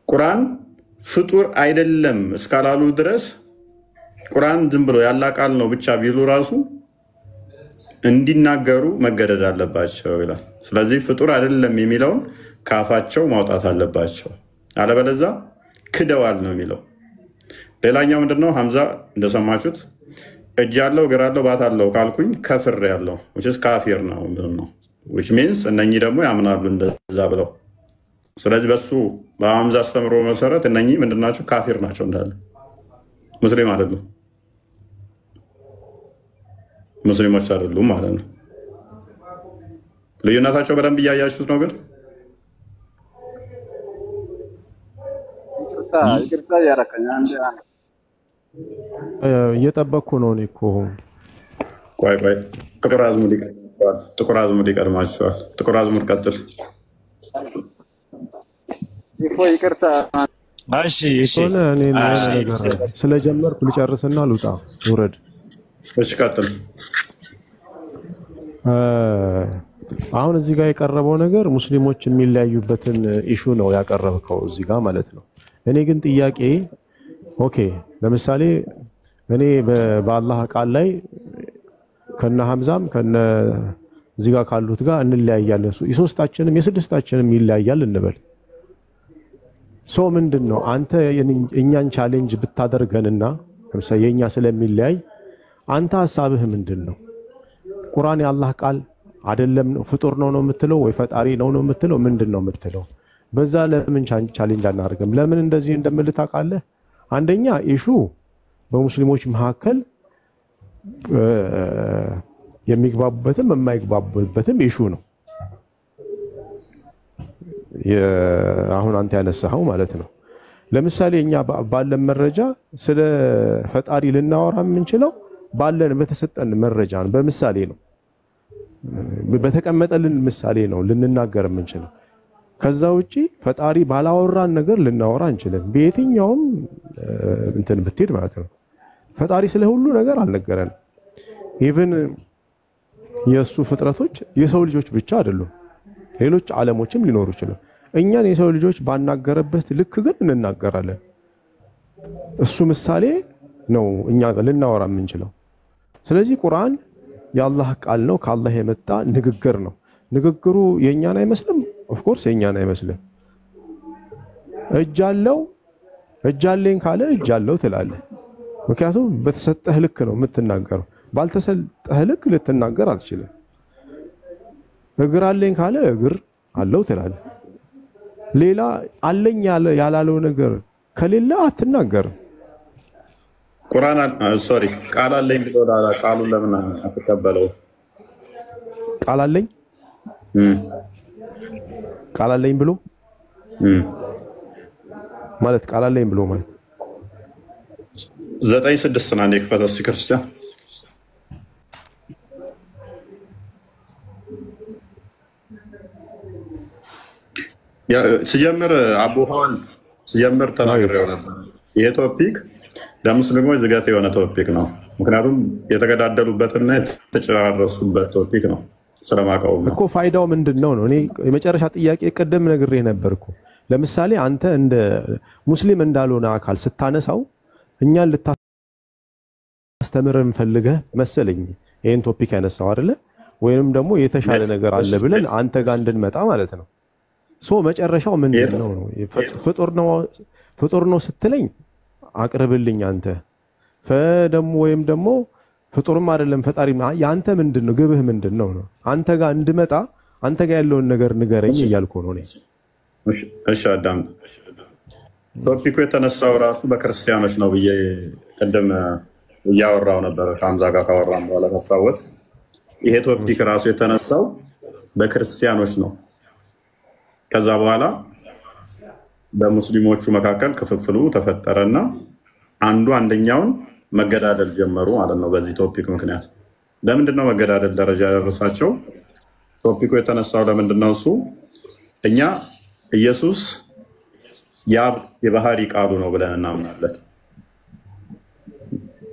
ቁርአን ፍጡር አይደለም እስካላሉ ድረስ ቁርአን ዝም ብሎ ያላ ቃል ነው ብቻ ቢሉ ራሱ እንዲናገሩ መገደድ አለባቸው ይላል። ስለዚህ ፍጡር አይደለም የሚለውን ካፋቸው ማውጣት አለባቸው፣ አለበለዚያ ክደዋል ነው የሚለው። ሌላኛው ምንድነው? ሐምዛ እንደሰማችሁት እጅ ያለው እግር ያለው ባት አለው ካልኩኝ ከፍር ያለው which is ካፊር ነው which means እነኚህ ደግሞ ያምናሉ እንደዛ ብለው። ስለዚህ በሱ በሐምዛ አስተምሮ መሰረት እነኚህ ምንድናቸው? ካፊር ናቸው እንዳለ ሙስሊም አይደሉም፣ ሙስሊሞች አይደሉም ማለት ነው። ልዩነታቸው በደንብ እያያችሁት ነው። ግን ይቅርታ ያረከኝ አንዴ እየጠበቅኩ ነው እኔ እኮ። ቆይ ጥቁር አዝሙድ ይቀድማቸዋል። ጥቁር አዝሙድ ቀጥል። ይቅርታ እሺ እኔ ነገር ስለጀመርኩ ልጨርስና ልውጣ ውረድ። እሺ ቀጥል። አሁን እዚህ ጋር የቀረበው ነገር ሙስሊሞች የሚለያዩበትን ኢሹ ነው ያቀረብከው እዚህ ጋር ማለት ነው። እኔ ግን ጥያቄ ኦኬ፣ ለምሳሌ እኔ በአላህ ቃል ላይ ከነ ሐምዛም ከነ እዚህ ጋር ካሉት ጋር እንለያያለን። የሶስታችንም የስድስታችንም ይለያያል እንበል። ሶ ምንድነው አንተ እኛን ቻሌንጅ ብታደርገንና ለምሳሌ የኛ ስለሚለያይ አንተ ሐሳብህ ምንድነው? ቁርአን የአላህ ቃል አይደለም ፍጡር ነው የምትለው ወይ ፈጣሪ ነው የምትለው? ምንድነው የምትለው? በዛ ለምን ቻሌንጅ አናደርግም? ለምን እንደዚህ እንደምል ታውቃለህ? አንደኛ ኢሹ በሙስሊሞች መካከል የሚግባቡበትም የማይግባቡበትም ኢሹ ነው። አሁን አንተ ያነሳኸው ማለት ነው። ለምሳሌ እኛ ባለን መረጃ ስለ ፈጣሪ ልናወራ የምንችለው ባለን በተሰጠን መረጃ ነው፣ በምሳሌ ነው፣ በተቀመጠልን ምሳሌ ነው ልንናገር የምንችለው። ከዛ ውጪ ፈጣሪ ባላወራን ነገር ልናወራ አንችልም። በየትኛውም እንትን ብትሄድ ማለት ነው ፈጣሪ ስለ ሁሉ ነገር አልነገረንም። ኢቭን የሱ ፍጥረቶች የሰው ልጆች ብቻ አይደሉም፣ ሌሎች ዓለሞችም ሊኖሩ ይችላሉ። እኛን የሰው ልጆች ባናገረበት ልክ ግን እንናገራለን። እሱ ምሳሌ ነው እኛ ልናወራ የምንችለው። ስለዚህ ቁርአን የአላህ ቃል ነው፣ ከአላህ የመጣ ንግግር ነው። ንግግሩ የኛን አይመስልም። ኦፍ ኮርስ የኛን አይመስልም። እጅ አለው እጅ አለኝ ካለ እጅ አለው ትላለህ። ምክንያቱም በተሰጠህ ልክ ነው የምትናገረው። ባልተሰጠህ ልክ ልትናገር አትችልም። እግር አለኝ ካለ እግር አለው ትላለህ። ሌላ አለኝ ያላለው ነገር ከሌለ አትናገርም። ቁርአን ቃል አለኝ ብሎ ቃሉን ለምን አትቀበለው? ቃል አለኝ ብሎ ማለት ቃል አለኝ ብሎ ማለት 9:6 ነው። አንዴ ክፈተው እስኪ ክርስቲያን። ሲጀምር አቡሃን ሲጀምር ተናግሬው ነበር። ይሄ ቶፒክ ለሙስሊሞች ዝገት የሆነ ቶፒክ ነው። ምክንያቱም የተገዳደሉበትና የተጨራረሱበት ቶፒክ ነው። ስለማቀው እኮ ፋይዳው ምንድነው ነው? እኔ የመጨረሻ ጥያቄ ቀደም ነግሬህ ነበርኩ። ለምሳሌ አንተ እንደ ሙስሊም እንዳልሆነ አካል ስታነሳው እኛን ልታስተምረን ፈልገህ መሰለኝ ይሄን ቶፒክ ያነሳው አይደለ? ወይንም ደግሞ የተሻለ ነገር አለ ብለን አንተ ጋር እንድንመጣ ማለት ነው። ሶ መጨረሻው ምንድነው ነው? ፍጡር ነው ስትለኝ አቅርብልኝ አንተ ፈደም ወይም ደግሞ ፍጡርም አይደለም ፈጣሪ ያንተ ምንድነው? ግብህ ምንድነው ነው? አንተ ጋር እንድመጣ አንተ ጋር ያለውን ነገር ንገረኝ እያልኩ ነው እኔ። እሺ አዳም፣ ቶፒኩ የተነሳው ራሱ በክርስቲያኖች ነው ብዬ ቅድም እያወራው ነበር ከሐምዛ ጋር ካወራን በኋላ ተፋወት። ይሄ ቶፒክ ራሱ የተነሳው በክርስቲያኖች ነው። ከዛ በኋላ በሙስሊሞቹ መካከል ክፍፍሉ ተፈጠረና አንዱ አንደኛውን መገዳደል ጀመሩ ማለት ነው። በዚህ ቶፒክ ምክንያት ለምንድነው መገዳደል ደረጃ ያደረሳቸው? ቶፒኩ የተነሳው ለምንድነው? እሱ እኛ ኢየሱስ የአብ የባህሪ ቃሉ ነው ብለን እናምናለን።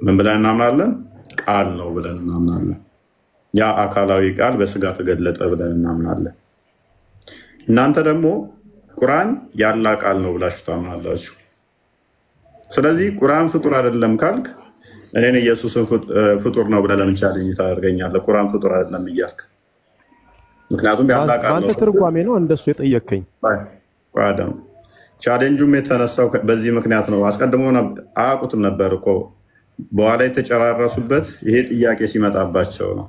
ምን ብለን እናምናለን? ቃል ነው ብለን እናምናለን። ያ አካላዊ ቃል በስጋ ተገለጠ ብለን እናምናለን። እናንተ ደግሞ ቁርአን ያላ ቃል ነው ብላችሁ ታምናላችሁ። ስለዚህ ቁርአን ፍጡር አይደለም ካልክ እኔን ኢየሱስን ፍጡር ነው ብለህ ለምን ቻለኝ ታደርገኛለህ? ቁርአን ፍጡር አይደለም እያልክ ምክንያቱም ያላ ቃል ነው። አንተ ትርጓሜ ነው እንደሱ የጠየቀኝ። ቋደም ቻሌንጁም የተነሳው በዚህ ምክንያት ነው። አስቀድሞ አያውቁትም ነበር እኮ በኋላ የተጨራረሱበት ይሄ ጥያቄ ሲመጣባቸው ነው።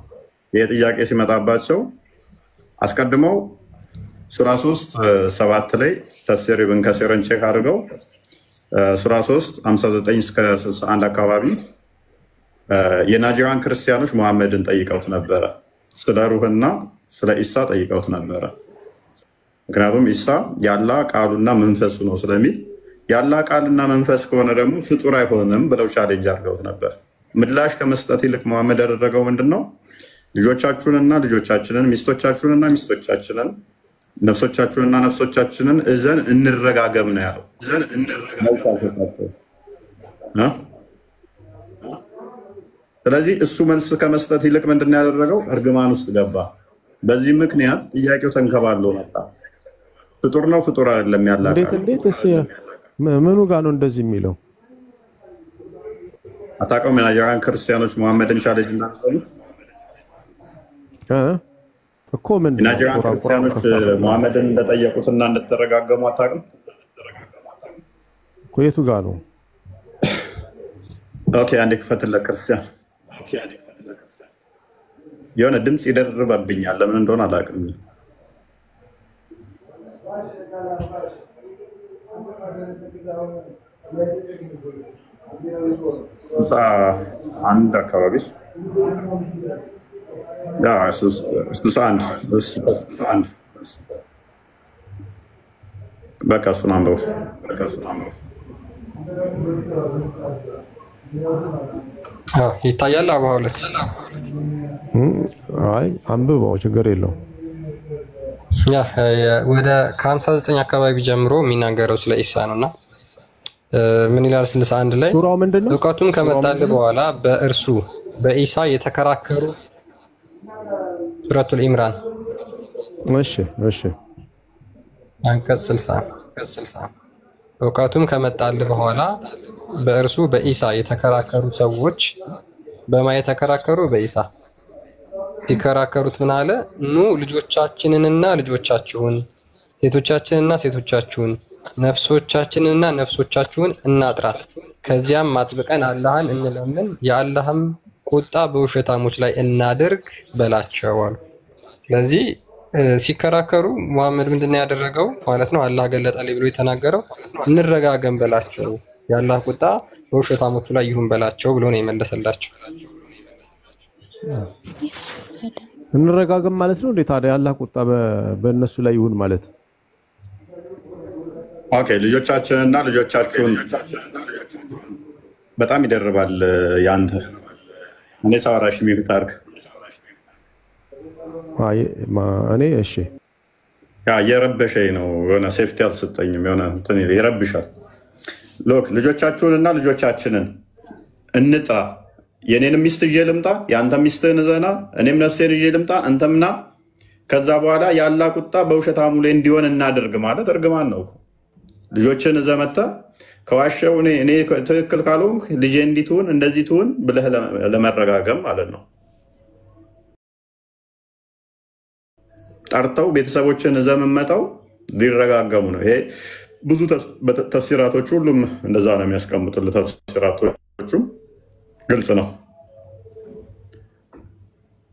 ይሄ ጥያቄ ሲመጣባቸው አስቀድመው ሱራ 3:7 ላይ ተፍሲር ኢብን ከሲርን ቼክ አድርገው ሱራ 3:59 እስከ 61 አካባቢ የናጅራን ክርስቲያኖች መሐመድን ጠይቀውት ነበረ። ስለ ሩህና ስለ ኢሳ ጠይቀውት ነበረ። ምክንያቱም ኢሳ ያላ ቃሉና መንፈሱ ነው ስለሚል ያላ ቃልና መንፈስ ከሆነ ደግሞ ፍጡር አይሆንም ብለው ቻሌንጅ አድርገውት ነበር። ምላሽ ከመስጠት ይልቅ መሐመድ ያደረገው ምንድን ነው? ልጆቻችሁንና ልጆቻችንን፣ ሚስቶቻችሁንና ሚስቶቻችንን፣ ነፍሶቻችሁንና ነፍሶቻችንን እዘን እንረጋገም ነው ያለው። ስለዚህ እሱ መልስ ከመስጠት ይልቅ ምንድን ነው ያደረገው? እርግማን ውስጥ ገባ። በዚህ ምክንያት ጥያቄው ተንከባሎ መጣ። ፍጡር ነው ፍጡር አይደለም ያላ ምኑ ጋር ነው እንደዚህ የሚለው? አታውቀውም? የናይጄሪያን ክርስቲያኖች መሐመድን ቻሌንጅ እናደርጉት እኮ ምንድን ነው? የናይጄሪያን ክርስቲያኖች መሐመድን እንደጠየቁትና እንደተረጋገሙ አታውቅም? የቱ ጋር ነው? ኦኬ፣ አንዴ ክፈትለት ክርስቲያን። የሆነ ድምፅ ይደርብብኛል፣ ለምን እንደሆነ አላውቅም። አንድ አካባቢ 61 በቃ እሱን አንብበው። ይታያል። አባ ሁለት አይ አንብበው፣ ችግር የለው። ወደ ከ59 አካባቢ ጀምሮ የሚናገረው ስለ ኢሳ ነውና ምን ይላል? 61 ላይ እውቀቱም ከመጣልህ በኋላ በእርሱ በኢሳ የተከራከሩ ሱረቱል ኢምራን እሺ አንቀጽ 60 እውቀቱም ከመጣልህ በኋላ በእርሱ በኢሳ የተከራከሩ ሰዎች በማ የተከራከሩ በኢሳ ሲከራከሩት ምን አለ? ኑ ልጆቻችንንና ልጆቻችሁን፣ ሴቶቻችንንና ሴቶቻችሁን፣ ነፍሶቻችንንና ነፍሶቻችሁን እናጥራ፣ ከዚያም አጥብቀን አላህን እንለምን፣ የአላህም ቁጣ በውሸታሞች ላይ እናድርግ በላቸው አሉ። ስለዚህ ሲከራከሩ መሐመድ ምንድነው ያደረገው ማለት ነው? አላህ ገለጠልኝ ብሎ የተናገረው እንረጋገም በላቸው፣ የአላህ ቁጣ በውሸታሞቹ ላይ ይሁን በላቸው ብሎ ነው የመለሰላቸው። እንረጋገም ማለት ነው እንዴ? ታዲያ ያላህ ቁጣ በእነሱ ላይ ይሁን ማለት? ኦኬ፣ ልጆቻችንና ልጆቻችሁን በጣም ይደርባል። ያንተ እኔ ሳወራሽ ሚውት አድርግ። እኔ እሺ፣ የረበሸኝ ነው። የሆነ ሴፍቲ አልሰጠኝም። የሆነ እንትን ይረብሻል። ሎክ ልጆቻችሁንና ልጆቻችንን እንጥራ። የኔንም ሚስት ይዤ ልምጣ፣ የአንተም ሚስትህን እዘና፣ እኔም ነፍሴን ይዤ ልምጣ፣ አንተምና። ከዛ በኋላ ያላ ቁጣ በውሸታሙ ላይ እንዲሆን እናድርግ ማለት እርግማን ነው። ልጆችን እዘህ መተህ ከዋሸው እኔ ትክክል ካልሆንክ ልጄ እንዲህ ትሁን እንደዚህ ትሁን ብለህ ለመረጋገም ማለት ነው። ጠርተው ቤተሰቦችን እዘህ የምትመጣው ሊረጋገሙ ነው። ይሄ ብዙ ተፍሲራቶች ሁሉም እንደዛ ነው የሚያስቀምጡልህ። ተፍሲራቶቹም ግልጽ ነው።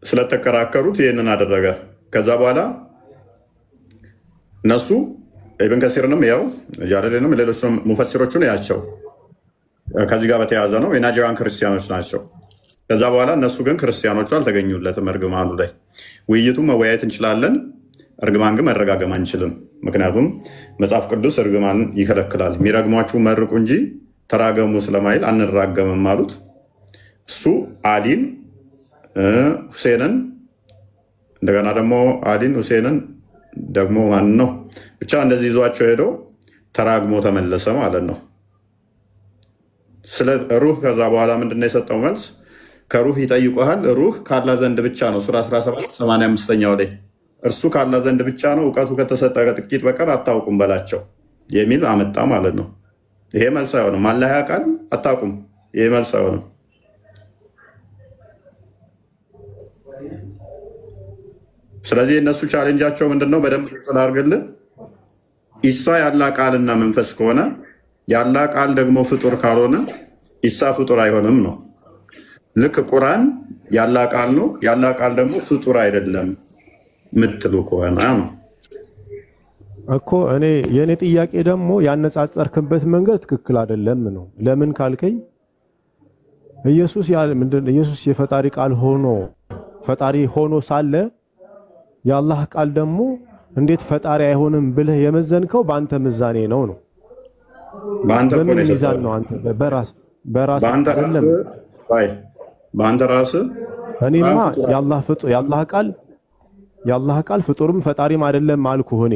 ስለተከራከሩት ይህንን አደረገ። ከዛ በኋላ እነሱ ኢብን ከሲርንም ያው ጃለሌንም ሌሎች ሙፈሲሮቹን ያቸው ከዚህ ጋር በተያያዘ ነው። የናይጄሪያን ክርስቲያኖች ናቸው። ከዛ በኋላ እነሱ ግን ክርስቲያኖቹ አልተገኙለትም እርግማኑ ላይ። ውይይቱን መወያየት እንችላለን፣ እርግማን ግን መረጋገም አንችልም። ምክንያቱም መጽሐፍ ቅዱስ እርግማን ይከለክላል። የሚረግሟችሁ መርቁ እንጂ ተራገሙ ስለማይል አንራገምም አሉት። እሱ አሊን ሁሴንን እንደገና ደግሞ አሊን ሁሴንን ደግሞ ማን ነው ብቻ እንደዚህ ይዟቸው ሄዶ ተራግሞ ተመለሰ ማለት ነው። ስለ ሩህ ከዛ በኋላ ምንድነው የሰጠው መልስ? ከሩህ ይጠይቁሃል፣ ሩህ ካላ ዘንድ ብቻ ነው። ሱራ 17 85ኛው ላይ እርሱ ካለ ዘንድ ብቻ ነው፣ እውቀቱ ከተሰጠ ጥቂት በቀር አታውቁም በላቸው የሚል አመጣ ማለት ነው። ይሄ መልስ አይሆንም። አላህ ያውቃል አታውቁም፣ ይሄ መልስ አይሆንም። ስለዚህ እነሱ ቻሌንጃቸው ምንድነው? በደንብ ስላርግልን ኢሳ ያላህ ቃልና መንፈስ ከሆነ ያላህ ቃል ደግሞ ፍጡር ካልሆነ ኢሳ ፍጡር አይሆንም ነው። ልክ ቁርአን ያላህ ቃል ነው፣ ያላህ ቃል ደግሞ ፍጡር አይደለም ምትሉ ከሆነ ነው እኮ እኔ የኔ ጥያቄ ደግሞ ያነጻጸርክበት መንገድ ትክክል አይደለም ነው። ለምን ካልከኝ ኢየሱስ ኢየሱስ የፈጣሪ ቃል ሆኖ ፈጣሪ ሆኖ ሳለ የአላህ ቃል ደግሞ እንዴት ፈጣሪ አይሆንም ብለህ የመዘንከው በአንተ ምዛኔ ነው። በአንተ ሚዛን ነው። አንተ በራስ በአንተ ራስ እኔማ የአላህ ቃል ፍጡርም ፈጣሪም አይደለም አልኩህ። እኔ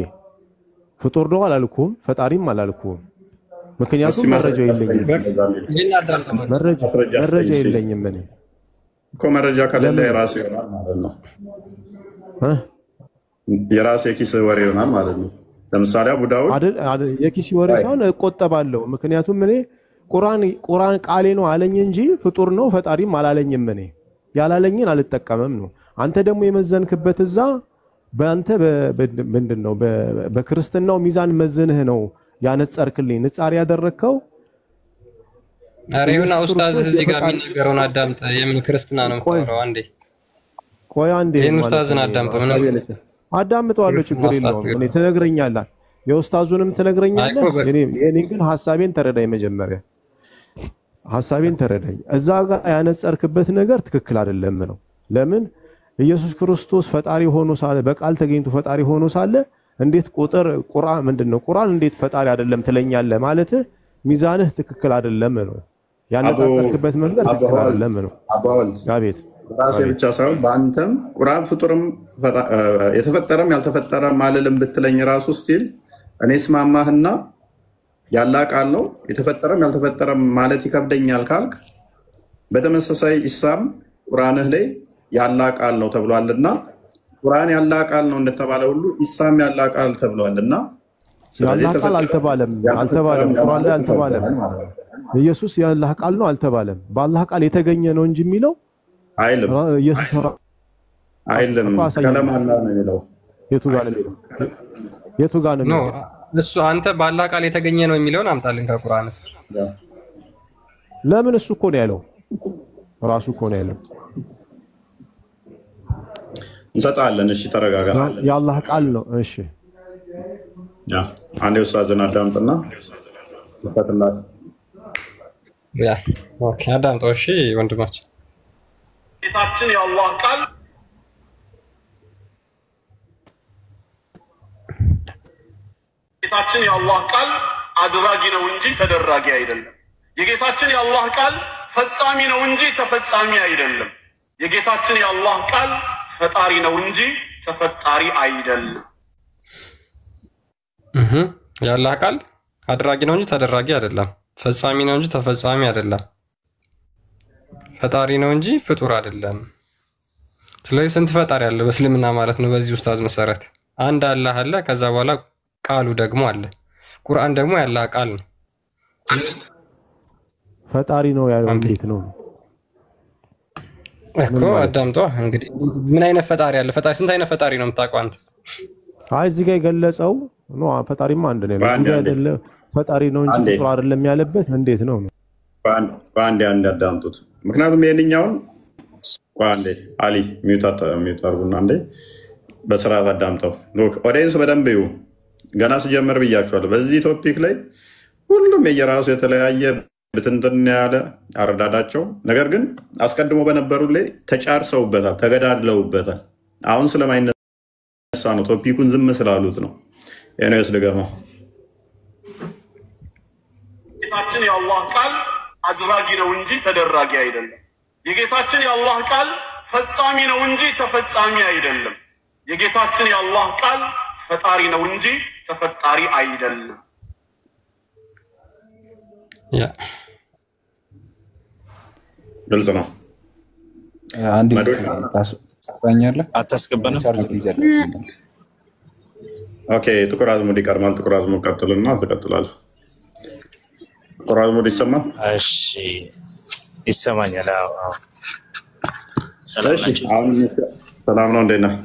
ፍጡር ነው አላልኩም፣ ፈጣሪም አላልኩም። ምክንያቱም መረጃ የለኝም እኔ እኮ መረጃ ከሌለ የራስ ይሆናል ማለት ነው። የራስ የኪስ ወሬ ይሆናል ማለት ነው። ለምሳሌ አቡ ዳውድ የኪስ ወሬ ሳይሆን እቆጠባለሁ። ምክንያቱም እኔ ቁርአን ቃሌ ነው አለኝ እንጂ ፍጡር ነው ፈጣሪም አላለኝም። እኔ ያላለኝን አልጠቀምም ነው። አንተ ደግሞ የመዘንክበት እዛ በአንተ ምንድነው በክርስትናው ሚዛን መዝንህ ነው ያነጸርክልኝ ንጻር ያደረከው። አሬውና ኡስታዝ እዚህ ጋር የሚናገረውን አዳምጥ። የምን ክርስትና ነው የምታወራው? ቆይ አንዴ ይሄን ኡስታዝን አዳምጠው። ምንም አዳምጠዋለሁ፣ ችግር የለውም። እኔ ትነግረኛለህ፣ የኡስታዙንም ትነግረኛለህ። እኔ ግን ሐሳቤን ተረዳኝ። መጀመሪያ ሐሳቤን ተረዳኝ። እዛ ጋር ያነጸርክበት ነገር ትክክል አይደለም ነው። ለምን ኢየሱስ ክርስቶስ ፈጣሪ ሆኖ ሳለ በቃል ተገኝቶ ፈጣሪ ሆኖ ሳለ እንዴት ቁርአን ምንድነው ቁርአን እንዴት ፈጣሪ አይደለም ትለኛለህ? ማለት ሚዛንህ ትክክል አይደለም ነው። ያነጻጸርክበት መንገድ ትክክል አይደለም ነው። አቤት ራሴ ብቻ ሳይሆን በአንተም ቁርአን ፍጡርም የተፈጠረም ያልተፈጠረም ማለልም ብትለኝ ራሱ ስቲል እኔ ስማማህና ያላህ ቃል ነው የተፈጠረም ያልተፈጠረም ማለት ይከብደኛል ካልክ፣ በተመሳሳይ ኢሳም ቁርአንህ ላይ ያላህ ቃል ነው ተብሏልና ቁርአን ያላህ ቃል ነው እንደተባለ ሁሉ ኢሳም ያላህ ቃል ተብሏልና ያላህ ቃል አልተባለም። ቁርአን ላይ አልተባለም። ኢየሱስ ያላህ ቃል ነው አልተባለም። በአላህ ቃል የተገኘ ነው እንጂ የሚለው አይልም። ኢየሱስ አይልም። ከለም አላህ ነው የሚለው። የቱ ጋር ነው? እሱ አንተ በአላህ ቃል የተገኘ ነው የሚለውን አምጣልን ከቁርአን እስኪ። ለምን እሱ እኮ ነው ያለው፣ ራሱ እኮ ነው ያለው። እንሰጣለን። እሺ ተረጋጋ። የአላህ ቃል ነው። እሺ አንዴ ኡስታዝን አዳምጥና ፈትላት ኦኬ፣ አዳምጠው። እሺ ወንድማችን ጌታችን የአላህ ቃል ጌታችን የአላህ ቃል አድራጊ ነው እንጂ ተደራጊ አይደለም። የጌታችን የአላህ ቃል ፈጻሚ ነው እንጂ ተፈጻሚ አይደለም። የጌታችን የአላህ ቃል ፈጣሪ ነው እንጂ ተፈጣሪ አይደለም። የአላህ ቃል አድራጊ ነው እንጂ ተደራጊ አይደለም። ፈጻሚ ነው እንጂ ተፈጻሚ አይደለም። ፈጣሪ ነው እንጂ ፍጡር አይደለም። ስለዚህ ስንት ፈጣሪ አለ በእስልምና ማለት ነው? በዚህ ኡስታዝ መሰረት አንድ አላህ አለ። ከዛ በኋላ ቃሉ ደግሞ አለ። ቁርአን ደግሞ ያላህ ቃል ነው። ፈጣሪ ነው ያለው እንዴት ነው እኮ? አዳምጠው እንግዲህ። ምን አይነት ፈጣሪ አለ? ፈጣሪ ስንት አይነት ፈጣሪ ነው የምታውቀው አንተ? አይ እዚህ ጋር የገለጸው ነው ፈጣሪማ አንድ ነው አይደለ? ፈጣሪ ነው እንጂ ፍጡር አይደለም ያለበት እንዴት ነው? በአንድ አዳምጡት። ምክንያቱም ይሄንኛውን አንዴ አሊ ሚውት አድርጉና አንዴ በስርዓት አዳምጠው። ኦዲየንስ በደንብ ይዩ። ገና ስጀምር ብያችኋለሁ። በዚህ ቶፒክ ላይ ሁሉም የየራሱ የተለያየ ብትንትን ያለ አረዳዳቸው፣ ነገር ግን አስቀድሞ በነበሩ ላይ ተጫርሰውበታል፣ ተገዳድለውበታል። አሁን ስለማይነሳ ነው፣ ቶፒኩን ዝም ስላሉት ነው። ኤኒዌይስ ልገማው። ጌታችን የአላህ ቃል አድራጊ ነው እንጂ ተደራጊ አይደለም። የጌታችን የአላህ ቃል ፈጻሚ ነው እንጂ ተፈጻሚ አይደለም። የጌታችን የአላህ ቃል ፈጣሪ ነው እንጂ ተፈጣሪ አይደለም። ግልጽ ነው። ታኛለህ አታስገባንም። ቻርጅ ይዘል ኦኬ ጥቁር አዝሙድ ይቀርማል። ጥቁር አዝሙድ ቀጥልና ትቀጥላለህ። ጥቁር አዝሙድ ይሰማል? እሺ ይሰማኛል። አዎ ሰላም ናችሁ? ሰላም ነው። እንዴት ነህ?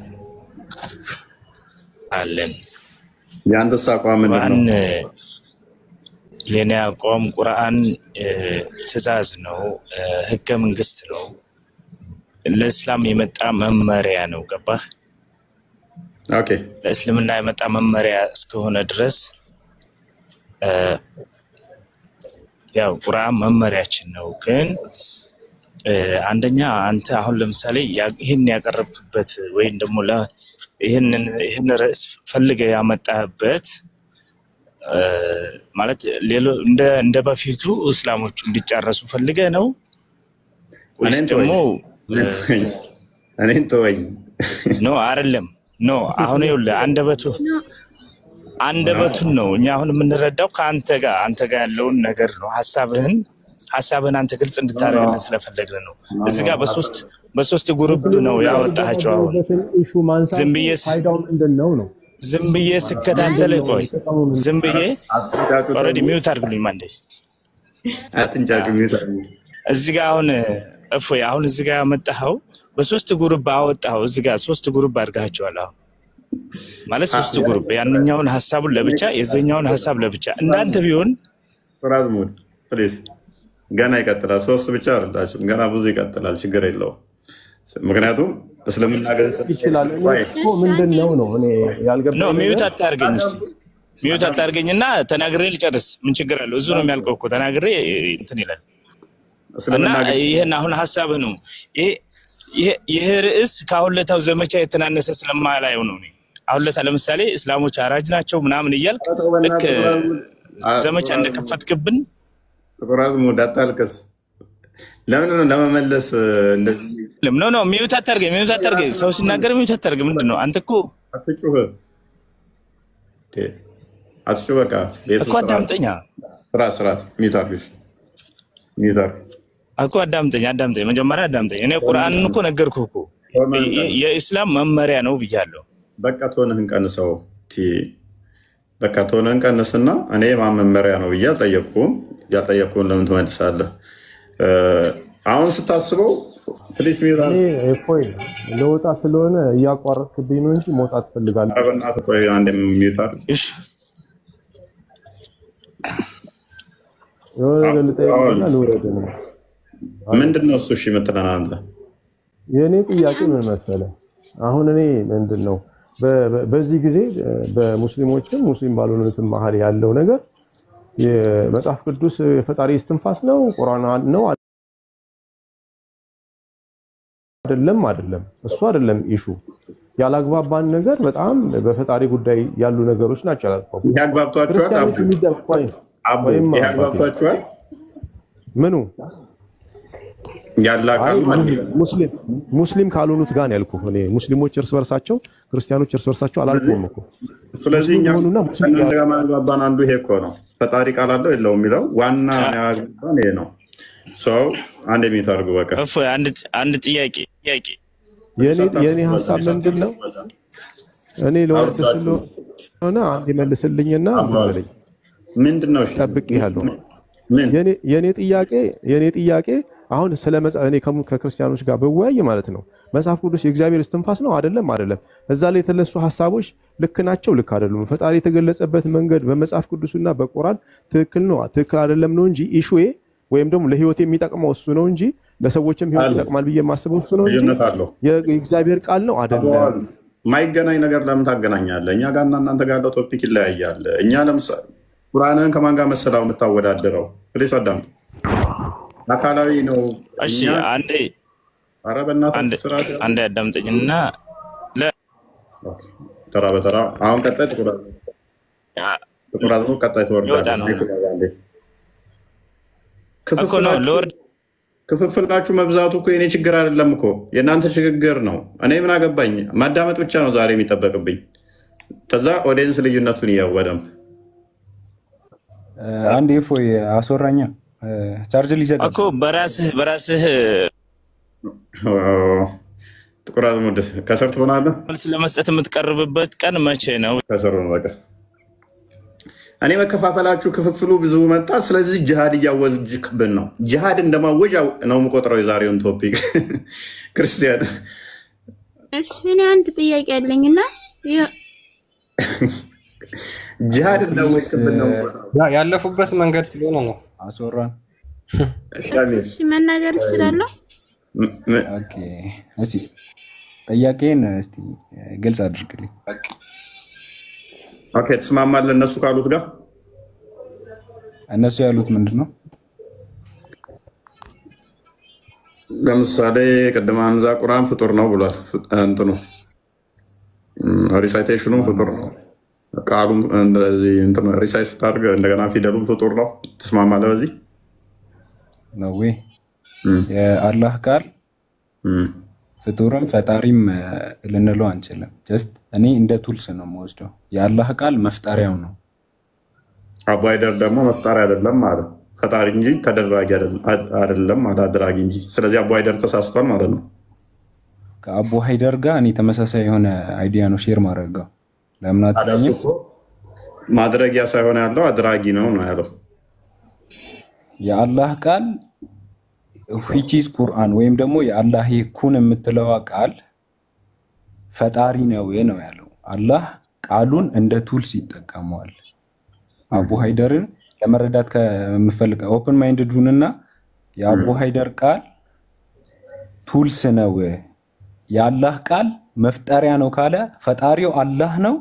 አለን። የአንተስ አቋም ምንድን ነው? የኔ አቋም ቁርአን ትእዛዝ ነው፣ ህገ መንግስት ነው፣ ለእስላም የመጣ መመሪያ ነው። ገባህ? ኦኬ ለእስልምና የመጣ መመሪያ እስከሆነ ድረስ ያው ቁርአን መመሪያችን ነው። ግን አንደኛ አንተ አሁን ለምሳሌ ይህን ያቀረብክበት ወይም ደግሞ ይህን ርዕስ ፈልገህ ያመጣህበት ማለት እንደ በፊቱ እስላሞቹ እንዲጨረሱ ፈልገህ ነው ወይስ ደግሞ እኔን ተወኝ? ኖ አይደለም። ኖ አሁን ይኸውልህ አንደበቱን ነው እኛ አሁን የምንረዳው ከአንተ ጋር ያለውን ነገር ነው። ሀሳብህን አንተ ግልጽ እንድታደርግልን ስለፈለግን ነው። እዚህ ጋር በሶስት ግሩፕ ነው ያወጣቸው። አሁን ዝም ብዬ ስከታተል ቆይ ዝም ብዬ ኦልሬዲ ሚውት አድርግልኝ ማንዴ አትንጫጩ። ሚውት እዚህ ጋር አሁን እዚህ ጋር ያመጣኸው በሶስት ግሩፕ አወጣኸው። እዚህ ጋር ሶስት ግሩፕ አድርጋቸዋል። አሁን ማለት ሶስት ግሩፕ ያንኛውን ሐሳቡን ለብቻ የዘኛውን ሐሳብ ለብቻ እንዳንተ ቢሆን ራዝሙድ ፕሊዝ ገና ይቀጥላል። ሶስት ብቻ አይደላችሁም፣ ገና ብዙ ይቀጥላል። ችግር የለውም። ምክንያቱም እስልምና ገለጽ ይችላል እኮ ምንድነው ነው እኔ ያልገባኝ ነው። ሚውት አታርገኝ እስኪ ሚውት አታርገኝና ተናግሬ ልጨርስ። ምን ችግር አለው? እዙ ነው የሚያልቀው እኮ ተናግሬ እንትን ይላል። እና ይሄን አሁን ሐሳብህ ነው ይሄ ርዕስ ከአሁን ለታው ዘመቻ የተናነሰ ስለማላየው ነው። አሁን ለታ ለምሳሌ እስላሞች አራጅ ናቸው ምናምን እያልክ ልክ ዘመቻ እንደከፈትክብን ጥቁር አዝሙድ አታልቅስ። ለምን ነው ለመመለስ እንደዚህ? ለምን ነው ሚውት አታርገኝ። ሰው ሲናገር ሚውት አታርገኝ። ምንድነው አንተ እኮ አትጩህ በቃ እኮ አዳምጠኛ ስራት ሚውት አድርግሽ እኮ አዳምጠኝ መጀመሪያ አዳምጠኝ። እኔ ቁርአንን እኮ ነገርኩህ እኮ የኢስላም መመሪያ ነው ብያለሁ። በቃ ቶንህን ቀንሰው በቃ ቶንህን ቀንስና እኔ ማን መመሪያ ነው ብዬ ያልጠየቅኩህን ለምን ትመልሳለህ? አሁን ስታስበው ፕሊስ ሚውት ለወጣ ስለሆነ እያቋረጥክብኝ ነው እንጂ መውጣት ፈልጋለሁ። በእናትህ ቆይ አንዴ ሚውት አድርግ። እሺ ምንድን ነው እሱ? እሺ የምትለን አንተ? የእኔ ጥያቄ ምን መሰለህ? አሁን እኔ ምንድን ነው በዚህ ጊዜ በሙስሊሞችም ሙስሊም ባልሆኑትም መሀል ያለው ነገር የመጽሐፍ ቅዱስ የፈጣሪ እስትንፋስ ነው ቁርአን ነው አይደለም? እሱ አይደለም ኢሹ። ያላግባባን ነገር በጣም በፈጣሪ ጉዳይ ያሉ ነገሮች ናቸው። ያግባብቷቸዋል። ምኑ ያላቃሉ ሙስሊም ካልሆኑት ጋር ነው ያልኩህ። እኔ ሙስሊሞች እርስ በርሳቸው ክርስቲያኖች እርስ በርሳቸው አላልኩም እኮ። ስለዚህ እኛ ከእናንተ ጋር ማግባባን አንዱ ይሄ እኮ ነው። ፈጣሪ ቃል አለው የለውም የሚለው ዋና ያግባባን ይሄ ነው። ሰው አንድ የሚታርጉ በቃ እፎይ አንድ ጥያቄ የኔ ሀሳብ ምንድን ነው? እኔ ለወርድ ስለሆነ አንድ ይመልስልኝና አልበለኝ ምንድነው? እሺ ጠብቄሃለሁ። የኔ ጥያቄ አሁን ስለ እኔ ከክርስቲያኖች ጋር በወያይ ማለት ነው መጽሐፍ ቅዱስ የእግዚአብሔር እስትንፋስ ነው አይደለም? እዛ ላይ የተነሱ ሐሳቦች ልክ ናቸው ልክ አይደሉም? ፈጣሪ የተገለጸበት መንገድ በመጽሐፍ ቅዱስና በቁርአን ትክክል ነው ትክክል አይደለም ነው እንጂ ኢሹዬ ወይም ደግሞ ለህይወት የሚጠቅመው እሱ ነው እንጂ ለሰዎችም ህይወት ይጠቅማል ብዬ የማስበው እሱ ነው እንጂ የእግዚአብሔር ቃል ነው አይደለም። ማይገናኝ ነገር ለምን ታገናኛለህ? እኛ ጋርና እናንተ ጋር ያለው ቶፒክ ይለያያል። እኛ ለምሳሌ ቁርአንን ከማን ጋር መሰላው የምታወዳደረው? ፕሊስ አዳምጥ። አካላዊ ነው። እሺ አንዴ አዳምጠኝና ተራ በተራ አሁን ቀጣይ ጥቁር አዝሙድ ቀጣይ ትወርዳለህ። ክፍፍላችሁ መብዛቱ እኮ የኔ ችግር አይደለም እኮ የእናንተ ችግር ነው። እኔ ምን አገባኝ? ማዳመጥ ብቻ ነው ዛሬ የሚጠበቅብኝ። ከዛ ኦዲየንስ ልዩነቱን እያወደም አንድ ፎይ አስወራኛ ቻርጅ ሊዘጋ እኮ በራስህ ጥቁር አዝሙድ ከስር ትሆናለህ። መልስ ለመስጠት የምትቀርብበት ቀን መቼ ነው? ከስሩ ነው በቃ። እኔ መከፋፈላችሁ ክፍፍሉ ብዙ መጣ። ስለዚህ ጂሃድ እያወጅክብን ነው። ጂሃድ እንደማወጅ ነው የምቆጥረው የዛሬውን ቶፒክ ክርስቲያን። እሺ እኔ አንድ ጥያቄ አለኝና ጂሃድ እንደማወጅክብን ነው ያለፉበት መንገድ ስለሆነ ነው። አስወራን። እሺ መናገር እችላለሁ? ኦኬ እሺ ጥያቄን እስቲ ግልጽ አድርግልኝ። ኦኬ ተስማማለህ? እነሱ ካሉት ጋር እነሱ ያሉት ምንድነው? ለምሳሌ ቅድም ሐምዛ ቁርአን ፍጡር ነው ብሏል። እንትኑ ሪሳይቴሽኑ ፍጡር ነው። ቃሉም እንደዚህ እንትን ሪሳይት ስታደርግ እንደገና ፊደሉም ፍጡር ነው። ተስማማለህ በዚህ ነው ወይ? የአላህ ቃል ፍጡርም ፈጣሪም ልንለው አንችልም። ጀስት እኔ እንደ ቱልስ ነው የምወስደው። የአላህ ቃል መፍጠሪያው ነው። አቡ ሃይደር ደግሞ መፍጠሪያ አይደለም ማለት ፈጣሪ እንጂ ተደራጊ አይደለም ማለት አድራጊ እንጂ። ስለዚህ አቡ ሃይደር ተሳስቷል ማለት ነው። ከአቡ ሃይደር ጋር እኔ ተመሳሳይ የሆነ አይዲያ ነው ሼር ማድረገው። ለምን አትለኝም? ማድረጊያ ሳይሆን ያለው አድራጊ ነው ነው ያለው። የአላህ ቃል which is ቁርአን ወይም ደግሞ የአላህ ኩን የምትለው ቃል ፈጣሪ ነው ያለው። አላህ ቃሉን እንደ ቱልስ ይጠቀመዋል። አቡ ሃይደርን ለመረዳት ከምፈልግ ኦፕን ማይንድድ ሁንና የአቡ ሃይደር ቃል ቱልስ ነው። የአላህ ቃል መፍጠሪያ ነው ካለ ፈጣሪው አላህ ነው፣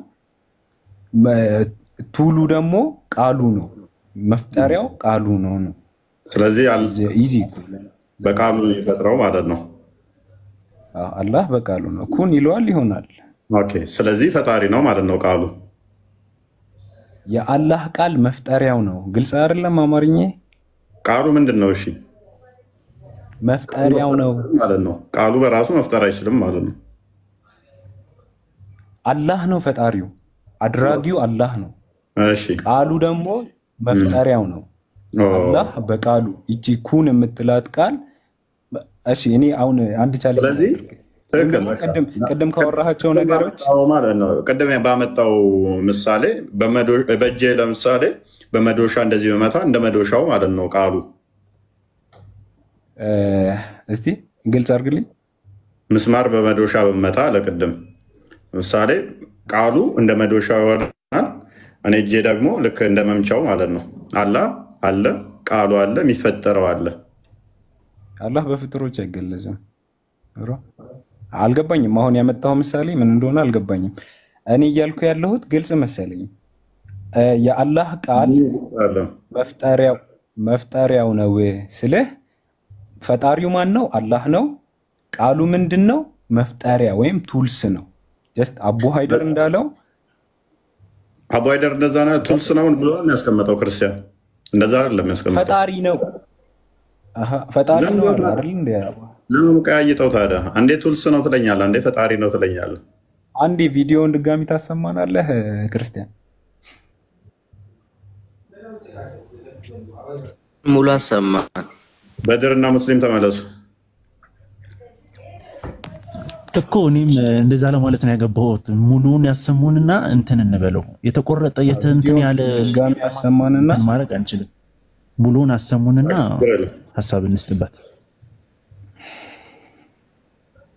ቱሉ ደግሞ ቃሉ ነው፣ መፍጠሪያው ቃሉ ነው። ስለዚህ ኢዚ በቃሉ ይፈጥረው ማለት ነው። አላህ በቃሉ ነው ኩን ይለዋል ይሆናል። ኦኬ ስለዚህ ፈጣሪ ነው ማለት ነው ቃሉ። የአላህ ቃል መፍጠሪያው ነው። ግልጽ አይደለም አማርኛ? ቃሉ ምንድነው? እሺ መፍጠሪያው ነው ማለት ነው። ቃሉ በራሱ መፍጠር አይችልም ማለት ነው። አላህ ነው ፈጣሪው፣ አድራጊው አላህ ነው። እሺ ቃሉ ደግሞ መፍጠሪያው ነው። አላህ በቃሉ እቺ ኩን የምትላት ቃል እሺ እኔ አሁን አንድ ቻሌንጅ ቅድም ካወራሃቸው ነገሮች ማለት ነው። ቅድም ባመጣው ምሳሌ በእጄ ለምሳሌ በመዶሻ እንደዚህ በመታ እንደ መዶሻው ማለት ነው ቃሉ። እስቲ ግልጽ አድርግልኝ። ምስማር በመዶሻ በመታ ለቅድም ምሳሌ ቃሉ እንደ መዶሻ ይሆናል። እኔ እጄ ደግሞ ልክ እንደ መምቻው ማለት ነው። አላህ አለ፣ ቃሉ አለ፣ የሚፈጠረው አለ። አላህ በፍጥሮች አይገለጽም። አልገባኝም። አሁን ያመጣው ምሳሌ ምን እንደሆነ አልገባኝም። እኔ እያልኩ ያለሁት ግልጽ መሰለኝ። የአላህ ቃል መፍጠሪያው ነው ስልህ ፈጣሪው ማን ነው? አላህ ነው። ቃሉ ምንድን ነው? መፍጠሪያ ወይም ቱልስ ነው። ጀስት አቡ ሃይደር እንዳለው አቡ ሃይደር እንደዛ ነው ቱልስ ነው ብሎ የሚያስቀምጠው ክርስቲያን እንደዛ አይደለም የሚያስቀምጠው። ፈጣሪ ነው ፈጣሪ ነው አይደል እንዴ? ለምን ቀያይጠው ታዲያ? አንዴ ቱልስ ነው ትለኛለህ፣ አንዴ ፈጣሪ ነው ትለኛለህ። አንዴ ቪዲዮውን ድጋሚ ታሰማናለህ ክርስቲያን? ሙሉ አሰማ። በድርና ሙስሊም ተመለሱ እኮ እኔም እንደዛ ለማለት ነው ያገባሁት። ሙሉውን ያሰሙንና እንትን እንበለው። የተቆረጠ የእንትን ያለ ድጋሚ ያሰማንና ማድረግ አንችልም። ሙሉውን አሰሙንና ሐሳብ እንስጥበት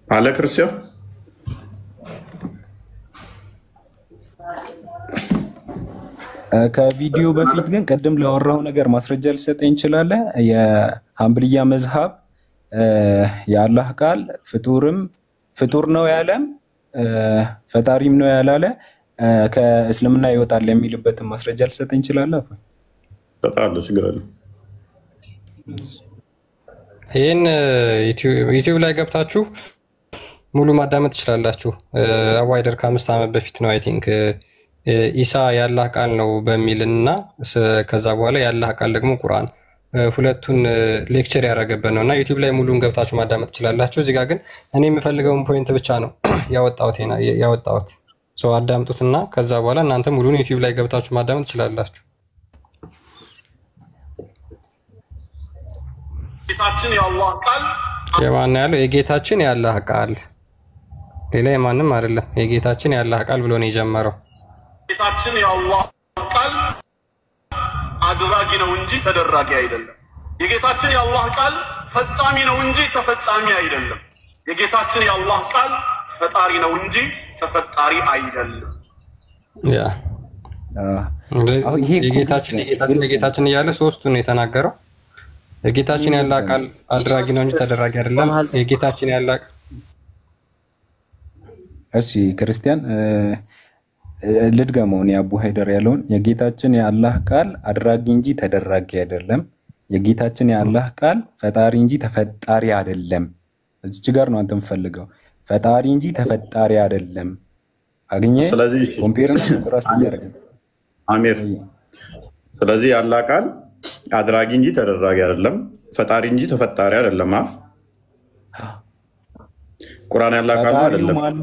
አለ ክርስቲያን። ከቪዲዮ በፊት ግን ቅድም ላወራው ነገር ማስረጃ ልሰጠኝ እንችላለን? የሐንብልያ መዝሃብ የአላህ ቃል ፍጡር ነው ያለም ፈጣሪም ነው ያላለ ከእስልምና ይወጣል የሚልበትን ማስረጃ ልሰጠኝ እንችላለን? በጣም ችግር አለ። ይህን ዩቲዩብ ላይ ገብታችሁ ሙሉ ማዳመጥ ትችላላችሁ። አቡ ሃይደር ከ5 ዓመት በፊት ነው አይ ቲንክ ኢሳ የአላህ ቃል ነው በሚልና ከዛ በኋላ የአላህ ቃል ደግሞ ቁርአን ሁለቱን ሌክቸር ያደረገበት ነው እና ዩቲዩብ ላይ ሙሉን ገብታችሁ ማዳመጥ ትችላላችሁ። እዚህ ጋር ግን እኔ የምፈልገውን ፖይንት ብቻ ነው ያወጣሁት። ሰው አዳምጡትና ከዛ በኋላ እናንተ ሙሉን ዩቲዩብ ላይ ገብታችሁ ማዳመጥ ትችላላችሁ። ጌታችን የአላህ ቃል የማን ያለው? የጌታችን የአላህ ቃል ሌላ የማንም አይደለም። የጌታችን የአላህ ቃል ብሎ ነው የጀመረው። ጌታችን የአላህ ቃል አድራጊ ነው እንጂ ተደራጊ አይደለም። የጌታችን የአላህ ቃል ፈጻሚ ነው እንጂ ተፈጻሚ አይደለም። የጌታችን የአላህ ቃል ፈጣሪ ነው እንጂ ተፈጣሪ አይደለም። ያ የጌታችን እያለ ሶስቱን የተናገረው የጌታችን ያለ ቃል አድራጊ ነው እንጂ ተደራጊ አይደለም። የጌታችን ያለ እሺ ክርስቲያን ልድገመው ነው አቡ ሃይደር ያለውን የጌታችን የአላህ ቃል አድራጊ እንጂ ተደራጊ አይደለም። የጌታችን የአላህ ቃል ፈጣሪ እንጂ ተፈጣሪ አይደለም። እዚህ ጋር ነው አንተም ፈልገው ፈጣሪ እንጂ ተፈጣሪ አይደለም። አገኘ ስለዚህ ኮምፔርና ኮንትራስት እያደረገ አሚር ስለዚህ የአላህ ቃል አድራጊ እንጂ ተደራጊ አይደለም፣ ፈጣሪ እንጂ ተፈጣሪ አይደለም። ቁርአን ያላህ ቃል አይደለም። ማን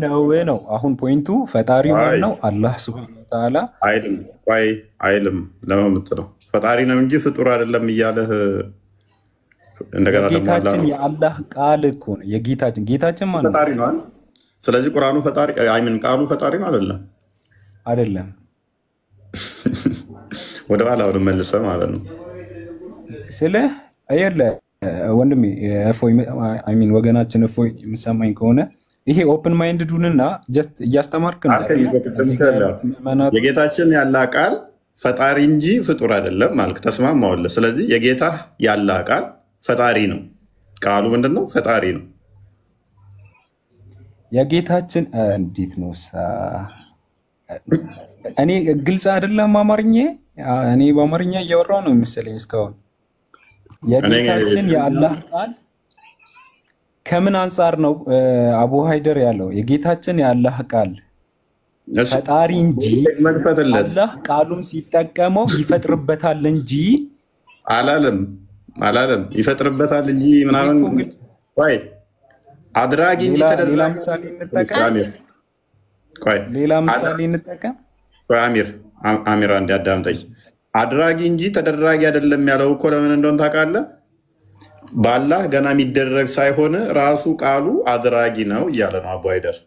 ነው አሁን ፖይንቱ? ፈጣሪው ማን ነው? አላህ Subhanahu Wa Ta'ala አይልም። ቆይ አይልም ለምን የምትለው ፈጣሪ ነው እንጂ ፍጡር አይደለም እያለህ እንደገና ደግሞ ጌታችን የአላህ ቃል እኮ ነው። ጌታችን ማን ነው? ፈጣሪ ነው አይደል? ስለዚህ ቁርአኑ ፈጣሪ አይምን ቃሉ ፈጣሪ ነው አይደለም? ወደ ኋላ ወደ መልሰ ማለት ነው። ስለ አየለ ወንድሜ እፎይ አይሚን ወገናችን እፎይ የምሰማኝ ከሆነ ይሄ ኦፕን ማይንድ ዱንና ጀስት እያስተማርክ ነው። የጌታችን ያላህ ቃል ፈጣሪ እንጂ ፍጡር አይደለም ማለት ተስማማውልህ። ስለዚህ የጌታ ያላህ ቃል ፈጣሪ ነው። ቃሉ ምንድነው? ፈጣሪ ነው። የጌታችን እንዴት ነው? እኔ ግልጽ አይደለም አማርኛ። እኔ በአማርኛ እያወራሁ ነው መሰለኝ እስካሁን። የጌታችን የአላህ ቃል ከምን አንፃር ነው አቡ ሃይደር ያለው? የጌታችን የአላህ ቃል ፈጣሪ እንጂ አላህ ቃሉን ሲጠቀመው ይፈጥርበታል እንጂ አላለም ይፈጥርበታል እንጂ ምናምን ወይ አድራጊ እንጂ ተደራጊ። ሌላ ምሳሌ እንጠቀም። አሚር አንዴ አዳምጠኝ። አድራጊ እንጂ ተደራጊ አይደለም ያለው እኮ ለምን እንደሆነ ታውቃለህ? በአላህ ገና የሚደረግ ሳይሆን ራሱ ቃሉ አድራጊ ነው እያለ ነው አቡ ሃይደር።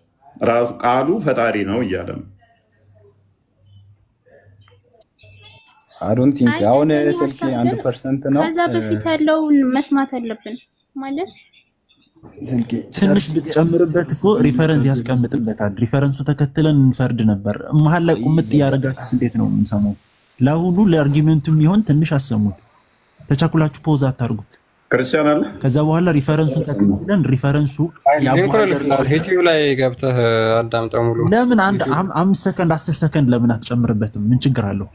ራሱ ቃሉ ፈጣሪ ነው እያለ ነው። አዶን ቲንክ አሁን ስልኬ 1% ነው። ከዛ በፊት ያለውን መስማት አለብን ማለት ስልኬ ትንሽ ብትጨምርበት እኮ ሪፈረንስ ያስቀምጥበታል። ሪፈረንሱ ተከትለን እንፈርድ ነበር። መሀል ላይ ቁምጥ ያረጋችሁት እንዴት ነው የምንሰማው? ለሁሉ ለአርጊመንቱም ይሆን ትንሽ አሰሙት። ተቻኩላችሁ ፖዝ አታርጉት። ክርስቲያን አለ። ከዛ በኋላ ሪፈረንሱን ተከትለን ሪፈረንሱ ዩቲዩብ ላይ ገብተህ አዳምጠው ሙሉ። ለምን አንድ 5 ሰከንድ 10 ሰከንድ ለምን አትጨምርበትም? ምን ችግር አለው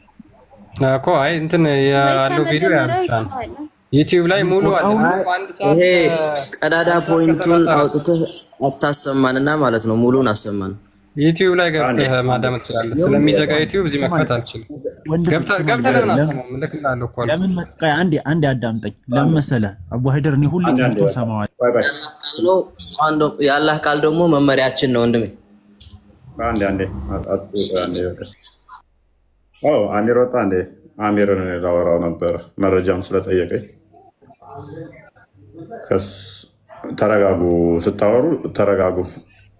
እኮ? አይ እንትን ያለው ቪዲዮ ያብቻ ነው ዩቲዩብ ላይ ሙሉ ይሄ ቀዳዳ ፖይንቱን አውጥተህ አታሰማንና ማለት ነው። ሙሉን አሰማን። ዩቲዩብ ላይ ገብተህ ማዳመጥ ትችላለህ። ስለሚዘጋ ዩቲዩብ እዚህ መክፈት አልችልም። ገብተህ ለምን አሰማም? ልክላለሁ እኮ ለምን መጣ? አንዴ አዳምጠኝ። ለምን መሰለህ አቡ ሃይደር እኔ ሁሌ ትምህርቱን ሰማዋለሁ። የአላህ ቃል ደግሞ መመሪያችን ነው ወንድሜ። አንዴ አሚር ወጣ እንዴ? አሚርን ላወራው ነበር መረጃም ስለጠየቀኝ። ተረጋጉ፣ ስታወሩ ተረጋጉ።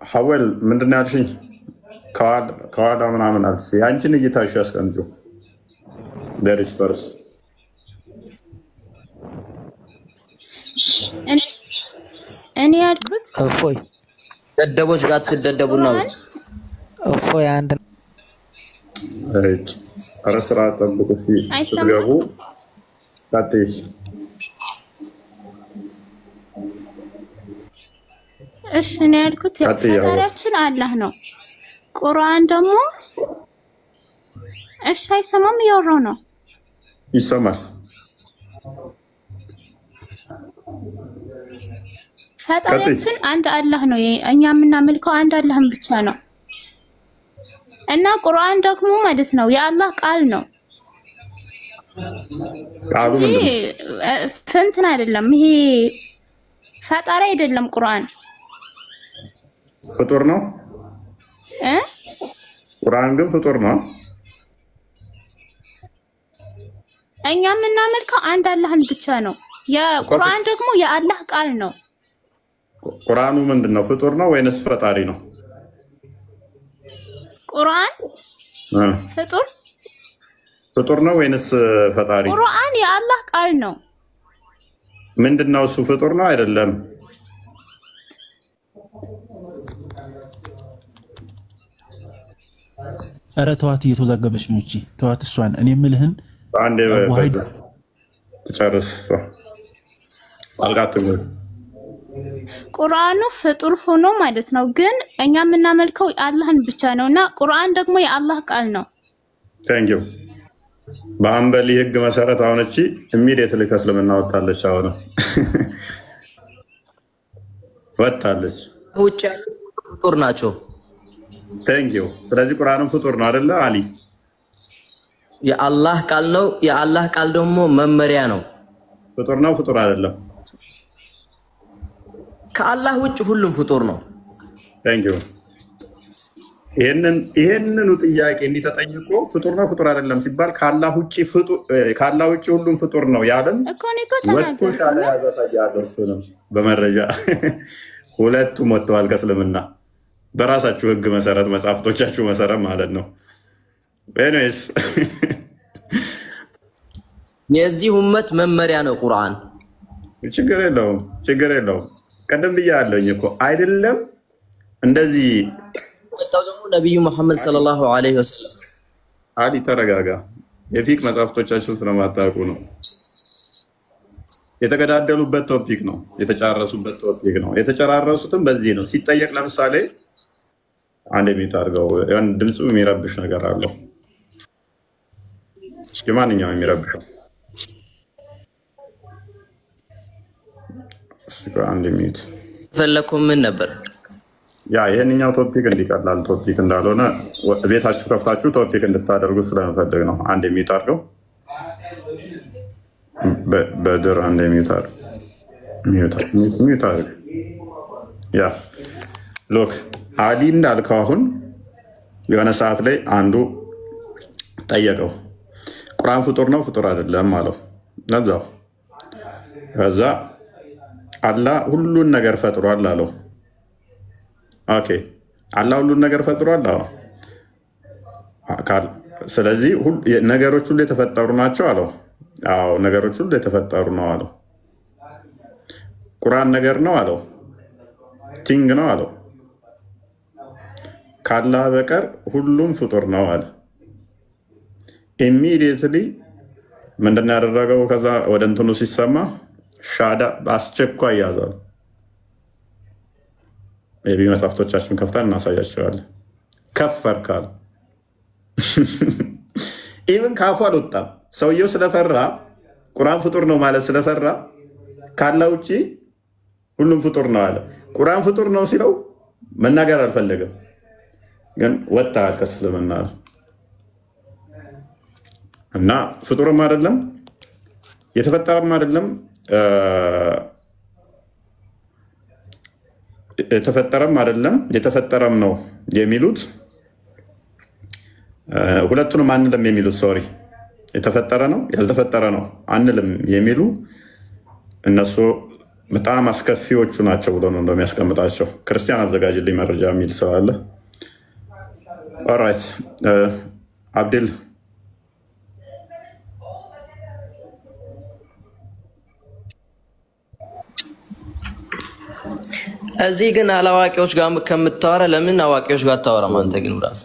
ሀወል ምንድን ያልሽኝ? ከኋላ ምናምን አልሽ። የአንቺን እይታሽ ያስቀምጩ። ደሪስ ፈርስ እኔ ያልኩት እፎይ ደደቦች ጋር ትደደቡና እፎይ አንድ ኧረ ስርዓት ጠብቁ። ስትገቡ ታዲስ እሺ እኔ ያልኩት ፈጣሪያችን አላህ ነው። ቁርአን ደግሞ እሺ አይሰማም? እያወራሁ ነው። ይሰማል። ፈጣሪያችን አንድ አላህ ነው። እኛ የምናመልከው አንድ አላህን ብቻ ነው። እና ቁርአን ደግሞ ማለት ነው የአላህ ቃል ነው። ቃሉ ምንድን ነው? እንትን አይደለም። ይሄ ፈጣሪ አይደለም። ቁርአን ፍጡር ነው። ቁርአን ግን ፍጡር ነው። እኛ የምናመልከው አንድ አላህን ብቻ ነው። የቁርአን ደግሞ የአላህ ቃል ነው። ቁርአኑ ምንድን ነው? ፍጡር ነው ወይንስ ፈጣሪ ነው? ቁርአን ፍጡር ነው ወይንስ ፈጣሪ? ቁርአን የአላህ ቃል ነው። ምንድነው እሱ? ፍጡር ነው አይደለም? ኧረ ተዋት፣ እየተወዛገበች ነው እቺ። ተዋት እሷን። እኔ የምልህን አንዴ ጨርስ። አልጋጥም። ቁርአኑ ፍጡር ሆኖ ማለት ነው፣ ግን እኛ የምናመልከው አላህን ብቻ ነውና ቁርአን ደግሞ የአላህ ቃል ነው። ታንክ ዩ። በአንበሊ ህግ መሰረት አሁን እቺ ኢሚዲየትሊ ከእስልምና ወጣለች። አሁን ወጣለች። ውጭ ፍጡር ናቸው። ታንክ ዩ። ስለዚህ ቁርአኑ ፍጡር ነው አይደለ አሊ? የአላህ ቃል ነው። የአላህ ቃል ደግሞ መመሪያ ነው። ፍጡር ነው ፍጡር አይደለም? ከአላህ ውጭ ሁሉም ፍጡር ነው። ታንክ ዩ። ይሄንኑ ጥያቄ እንዲተጠይቆ ፍጡር ነው ፍጡር አይደለም ሲባል ካላህ ውጭ ሁሉም ፍጡር ነው ያለን ወጥቶ ሻለ ያዘሳያለሁ። እሱንም በመረጃ ሁለቱም ወጥተዋል ከእስልምና በራሳችሁ ህግ መሰረት መጽሐፍቶቻችሁ መሰረት ማለት ነው። ኤኒዌይስ የዚህ ኡመት መመሪያ ነው ቁርአን። ችግር የለውም። ቀደም ብያለሁኝ እኮ አይደለም እንደዚህ ወጣው ደግሞ ነብዩ መሐመድ ሰለላሁ ዐለይሂ ወሰለም። አሊ ተረጋጋ። የፊቅ መጽሐፍቶቻችሁን ስለማታውቁ ነው። የተገዳደሉበት ቶፒክ ነው፣ የተጫረሱበት ቶፒክ ነው። የተጨራረሱትም በዚህ ነው። ሲጠየቅ ለምሳሌ አንድ የሚታርገው ያን ድምፁ የሚረብሽ ነገር አለው። የማንኛውም የሚረብሸው አንድ ሚኒት ፈለኩ ምን ነበር? ያ ይሄንኛው ቶፒክ እንዲቀላል ቶፒክ እንዳልሆነ ቤታችሁ ከፍታችሁ ቶፒክ እንድታደርጉ ስለምፈልግ ነው። አንድ የሚታርገው በድር አንድ የሚታርገው ያ ሎክ አሊ እንዳልከው አሁን የሆነ ሰዓት ላይ አንዱ ጠየቀው ቁርአን ፍጡር ነው ፍጡር አይደለም አለው። ነዛው ከዛ አላህ ሁሉን ነገር ፈጥሯል አለው። ኦኬ አላህ ሁሉን ነገር ፈጥሯል አለው። ስለዚህ ነገሮች ሁሉ የተፈጠሩ ናቸው አለው። አዎ ነገሮች ሁሉ የተፈጠሩ ነው አለው። ቁርአን ነገር ነው አለው። ቲንግ ነው አለው። ካላህ በቀር ሁሉም ፍጡር ነው አለ። ኢሚዲየትሊ ምንድነው ያደረገው? ከዛ ወደ እንትኑ ሲሰማ ሻዳ በአስቸኳይ ያዛል። የቢ መጽሐፍቶቻችን ከፍታን እናሳያቸዋለን። ከፈርካል ኢቭን ካፉ አልወጣም። ሰውየው ስለፈራ ቁርአን ፍጡር ነው ማለት ስለፈራ ካላህ ውጪ ሁሉም ፍጡር ነው አለ። ቁርአን ፍጡር ነው ሲለው መናገር አልፈለገም፣ ግን ወጣል ከእስልምና እና ፍጡርም አይደለም የተፈጠረም አይደለም የተፈጠረም ነው የሚሉት ሁለቱንም አንልም የሚሉት ሶሪ የተፈጠረ ነው ያልተፈጠረ ነው አንልም የሚሉ እነሱ በጣም አስከፊዎቹ ናቸው ብሎ ነው እንደሚያስቀምጣቸው። ክርስቲያን አዘጋጅልኝ መረጃ የሚል ሰው አለ። ኦልራይት አብድል እዚህ ግን አላዋቂዎች ጋር ከምታወራ ለምን አዋቂዎች ጋር አታወራም? አንተ ግን ብራስ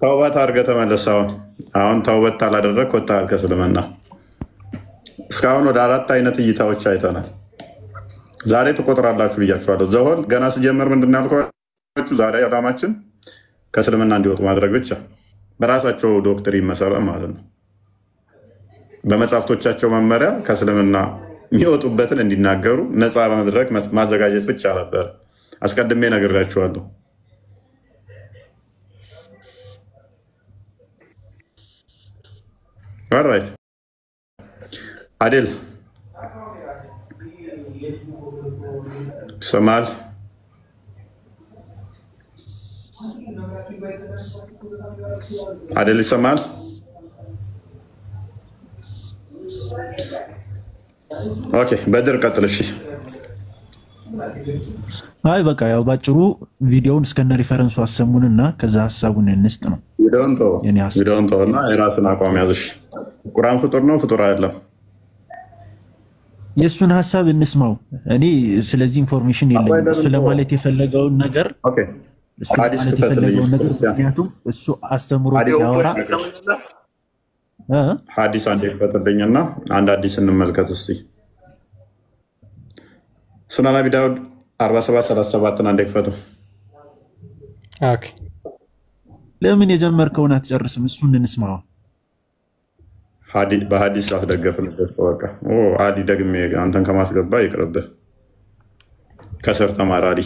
ተውበት አድርገህ ተመለሰው። አሁን ተውበት አላደረግክ ወጣል ከእስልምና። እስካሁን ወደ 4 አይነት እይታዎች አይተናል። ዛሬ ትቆጥራላችሁ ብያችኋለሁ። ዘሆል ገና ስጀምር ምንድን ያልኳችሁ ዛሬ ዓላማችን ከእስልምና እንዲወጡ ማድረግ ብቻ በራሳቸው ዶክትሪን መሰረት ማለት ነው። በመጽሐፍቶቻቸው መመሪያ ከእስልምና የሚወጡበትን እንዲናገሩ ነፃ በመድረክ ማዘጋጀት ብቻ ነበር። አስቀድሜ ነግሬያችኋለሁ። ኦልራይት አዲል ሰማል አዲል ይሰማል? ኦኬ በድር ቀጥል። እሺ አይ በቃ ያው ባጭሩ ቪዲዮውን እስከነ ሪፈረንሱ አሰሙንና ከዛ ሐሳቡን እንስጥ ነው። ቪዲዮውን ተውና የራስን አቋም ያዝሽ። ቁርአን ፍጡር ነው ፍጡር አይደለም? የሱን ሐሳብ እንስማው። እኔ ስለዚህ ኢንፎርሜሽን የለኝም። እሱ ለማለት የፈለገውን ነገር ምክንያቱም እሱ አስተምሮ ሲያወራ ሐዲስ አንድ ይፈተልኝና አንድ ሐዲስ እንመልከት እስቲ። ሱናን አቢ ዳውድ 47:37 አንድ ይፈተው። ኦኬ ለምን የጀመርከውን አትጨርስም? እሱን እንስማው። በሐዲስ አስደገፍንበት በቃ አዲ ደግሜ አንተን ከማስገባ ይቅርብህ። ከስር ተማራሪ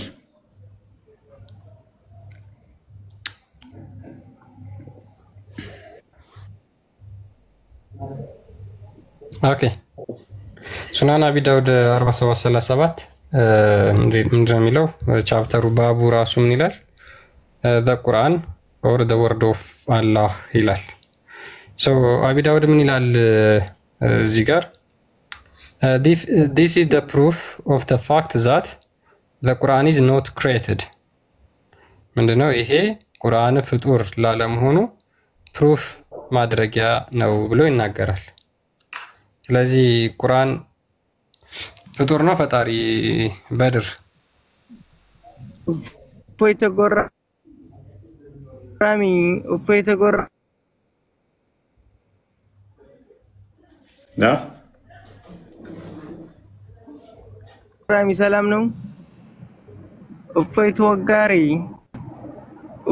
ኦኬ ሱናን አቢ ዳውድ 47:37 ምንድን ነው የሚለው? ቻፕተሩ ባቡ ራሱ ምን ይላል? ዘ ቁርአን ኦር ዘ ወርድ ኦፍ አላህ ይላል። ሶ አቢ ዳውድ ምን ይላል እዚህ ጋር? this is the proof of the fact that the Quran is not created። ምንድነው ይሄ? ቁርአን ፍጡር ላለመሆኑ ፕሩፍ ማድረጊያ ነው ብሎ ይናገራል። ስለዚህ ቁርአን ፍጡር ነው ፈጣሪ? በድር እፎይ ተጎራ ራሚ እፎይ ተጎራ ራሚ ሰላም ነው። እፎይ ተወጋሪ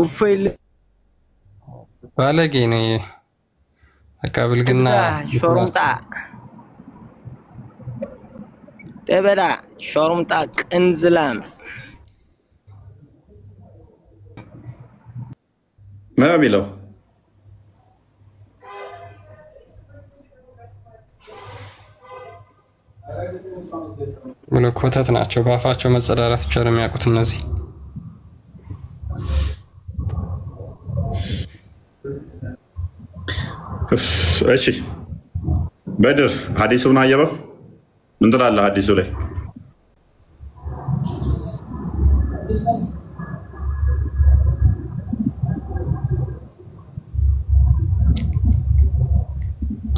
እፎይ ባለጌ ነው። አቃብልግና ሾሩምጣ ተበዳ ሾሩምጣ ቅንዝላም ምን የሚለው ኮተት ናቸው። በአፋቸው መጸዳዳት ብቻ ነው የሚያውቁት እነዚህ። እሺ በድር ሐዲሱን አየበው ምን ትላለህ? ሐዲሱ ላይ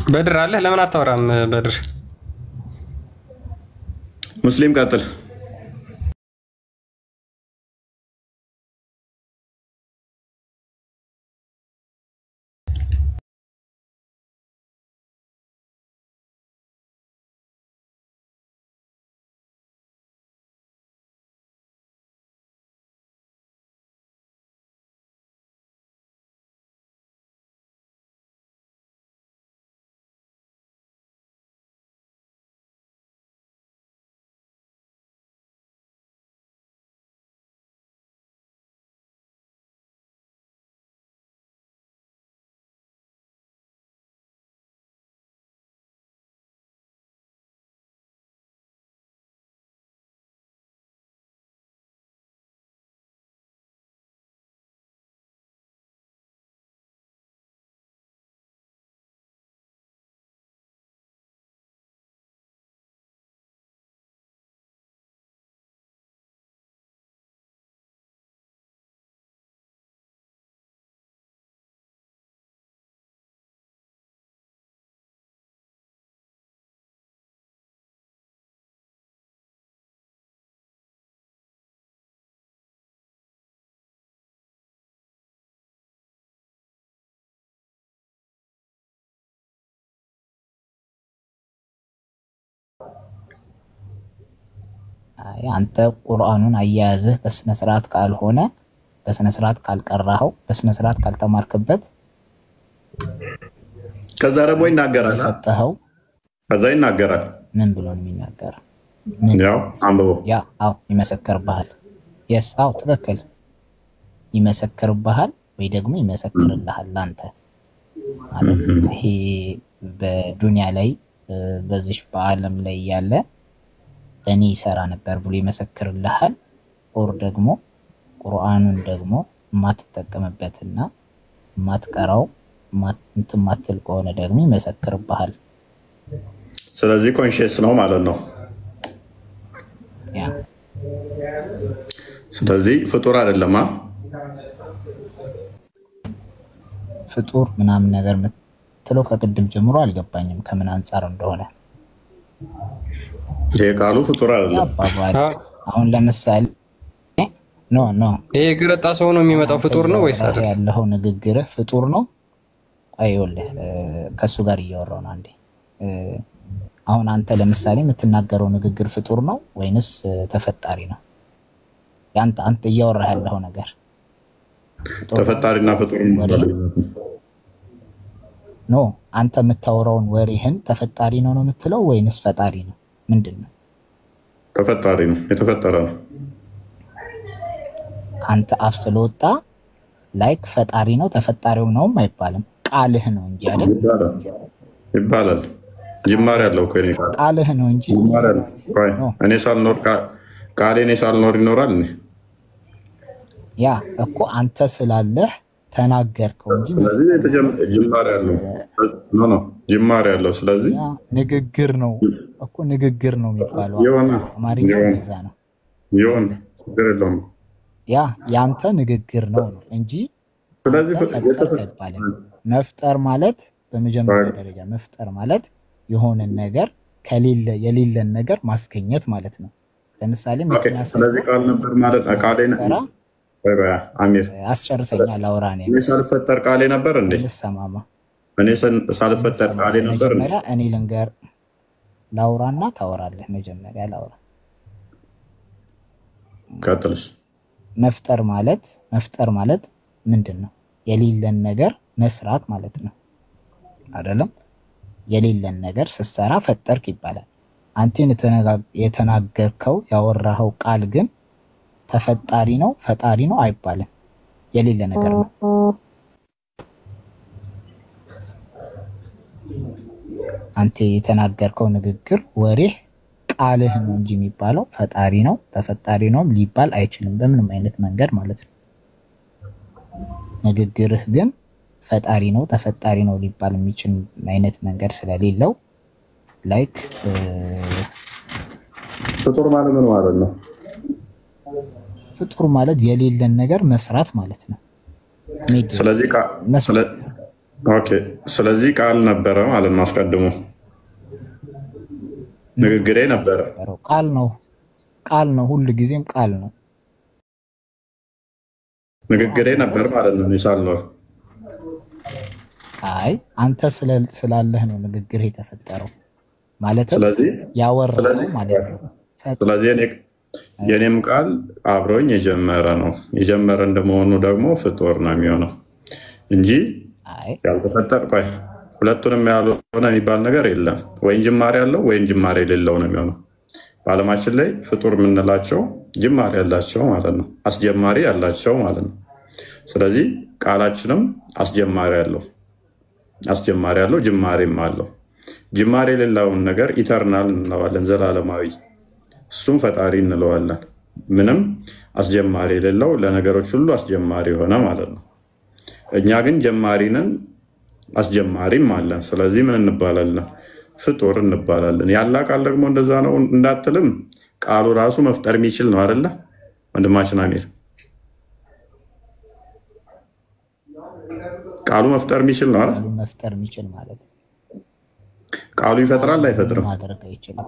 በድር አለ። ለምን አታወራም በድር? ሙስሊም ቀጥል። አንተ ቁርአኑን አያያዝህ በስነ ስርዓት ካልሆነ በስነ ስርዓት ካልቀራኸው በስነ ስርዓት ካልተማርክበት ከዛ ደግሞ ይናገራል። ሰጠኸው ከዛ ይናገራል። ምን ብሎ ነው የሚናገረው? ያው አንብቦ አዎ ይመሰክርብሃል። የስ አዎ ትክክል ይመሰክርብሃል ወይ ደግሞ ይመሰክርልሃል አንተ ማለት ይሄ በዱንያ ላይ በዚህ በአለም ላይ ያለ እኔ ይሰራ ነበር ብሎ ይመሰክርልሃል። ኦር ደግሞ ቁርአኑን ደግሞ ማትጠቀምበትና ማትቀራው ማትል ከሆነ ደግሞ ይመሰክርብሃል። ስለዚህ ኮንሺየስ ነው ማለት ነው። ያ ስለዚህ ፍጡር አይደለም። ፍጡር ምናምን ነገር የምትለው ከቅድም ጀምሮ አልገባኝም ከምን አንጻር እንደሆነ። ይሄ ቃሉ ፍጡር አይደለም። አሁን ለምሳሌ ኖ ይሄ ግረጣ ሰው ነው የሚመጣው ፍጡር ነው ወይስ አይደል? ያለው ንግግርህ ፍጡር ነው? አይወልህ ከሱ ጋር እያወራው ነው አንዴ። አሁን አንተ ለምሳሌ የምትናገረው ንግግር ፍጡር ነው ወይንስ ተፈጣሪ ነው? አንተ እያወራህ ያለው ነገር ተፈጣሪና ፍጡር ነው። አንተ የምታወራውን ወሬህን ተፈጣሪ ነው የምትለው ወይንስ ፈጣሪ ነው? ምንድነው? ተፈጣሪ ነው፣ የተፈጠረ ነው። ካንተ አፍ ስለወጣ ላይክ ፈጣሪ ነው ተፈጣሪው ነው አይባልም። ቃልህ ነው እንጂ አይደል? ይባላል። ጅማሬ ያለው እኮ እኔ ቃልህ ነው እንጂ ጅማሬ ያለው እኔ ሳልኖር ቃሌ እኔ ሳልኖር ይኖራል። ያ እኮ አንተ ስላለህ ተናገርከው እንጂ ስለዚህ ጅማሬ ያለው ጅማሬ ያለው ስለዚህ ንግግር ነው እኮ ንግግር ነው የሚባለው። አማርኛው እንደዛ ነው። ይሁን ችግር የለውም። ያ ያንተ ንግግር ነው እንጂ ስለዚህ መፍጠር ማለት በመጀመሪያ ደረጃ መፍጠር ማለት የሆነ ነገር ከሌለ የሌለን ነገር ማስገኘት ማለት ነው። ለምሳሌ መኪና ስለዚህ ቃል ነበር ማለት ቃሌ ነው። አሚር አስጨርሰኛ ላውራ ነው። እኔ ሳልፈጠር ቃሌ ነበር እንዴ? ልሰማማ እኔ ሳልፈጠር ቃሌ ነበር እንዴ? እኔ ልንገር ላውራና ታወራለህ። መጀመሪያ ላውራ ቀጥልሽ። መፍጠር ማለት ምንድነው? የሌለን ነገር መስራት ማለት ነው አይደለም? የሌለን ነገር ስትሰራ ፈጠርክ ይባላል። አንተን የተናገርከው ያወራኸው ቃል ግን ተፈጣሪ ነው ፈጣሪ ነው አይባልም። የሌለ ነገር ነው። አንተ የተናገርከው ንግግር ወሬህ ቃልህ ነው እንጂ የሚባለው ፈጣሪ ነው ተፈጣሪ ነው ሊባል አይችልም በምንም አይነት መንገድ ማለት ነው። ንግግርህ ግን ፈጣሪ ነው ተፈጣሪ ነው ሊባል የሚችል አይነት መንገድ ስለሌለው ላይክ ፍጡር ማለት ምን ማለት ነው? ፍጡር ማለት የሌለን ነገር መስራት ማለት ነው። ስለዚህ ቃል ነበረ ማለት ነው። አስቀድሞ ንግግሬ ነበረ። ቃል ነው ሁሉ ጊዜም ቃል ነው። ንግግሬ ነበር ማለት ነው። ሳልኖር አይ አንተ ስላለህ ነው ንግግር የተፈጠረው ማለት ነው። ያወራው ማለት ነው። ስለዚህ የኔም ቃል አብሮኝ የጀመረ ነው። የጀመረ እንደመሆኑ ደግሞ ፍጡር ነው የሚሆነው እንጂ ያልተፈጠረ ቆይ ሁለቱንም ያልሆነ የሚባል ነገር የለም። ወይም ጅማሬ ያለው ወይም ጅማሬ የሌለው ነው የሚሆነው። በዓለማችን ላይ ፍጡር የምንላቸው ጅማሬ ያላቸው ማለት ነው፣ አስጀማሪ ያላቸው ማለት ነው። ስለዚህ ቃላችንም አስጀማሪ ያለው ጅማሬም አለው። ጅማሬ የሌለውን ነገር ኢተርናል እንለዋለን፣ ዘላለማዊ። እሱም ፈጣሪ እንለዋለን። ምንም አስጀማሪ የሌለው ለነገሮች ሁሉ አስጀማሪ የሆነ ማለት ነው። እኛ ግን ጀማሪንን አስጀማሪም አለን። ስለዚህ ምን እንባላለን? ፍጡር እንባላለን። ያላ ቃል ደግሞ እንደዛ ነው እንዳትልም፣ ቃሉ ራሱ መፍጠር የሚችል ነው አይደለ ወንድማችን አሚር? ቃሉ መፍጠር የሚችል ነው አይደል? መፍጠር የሚችል ማለት ቃሉ ይፈጥራል አይፈጥርም? ማድረግ አይችልም።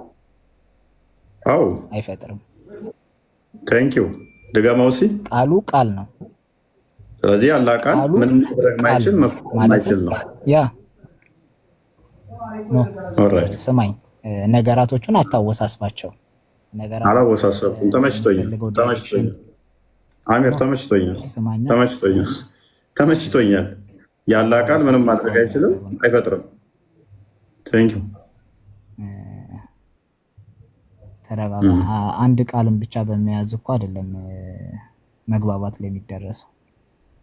አዎ አይፈጥርም። ቴንኪው ድገመው እስኪ። ቃሉ ቃል ነው። ስለዚህ ያላ ቃል ምንም ማድረግ ማይችል ማይችል ነው። ያ ኖ ስማኝ፣ ነገራቶቹን አታወሳስባቸው። አላወሳሰብኩም። ተመችቶኛል አሚር፣ ተመችቶኛል። ያላ ቃል ምንም ማድረግ አይችልም፣ አይፈጥርም። ቴንኪው ተረጋጋ። አንድ ቃልን ብቻ በመያዝ እኮ አይደለም መግባባት ላይ የሚደረሰው።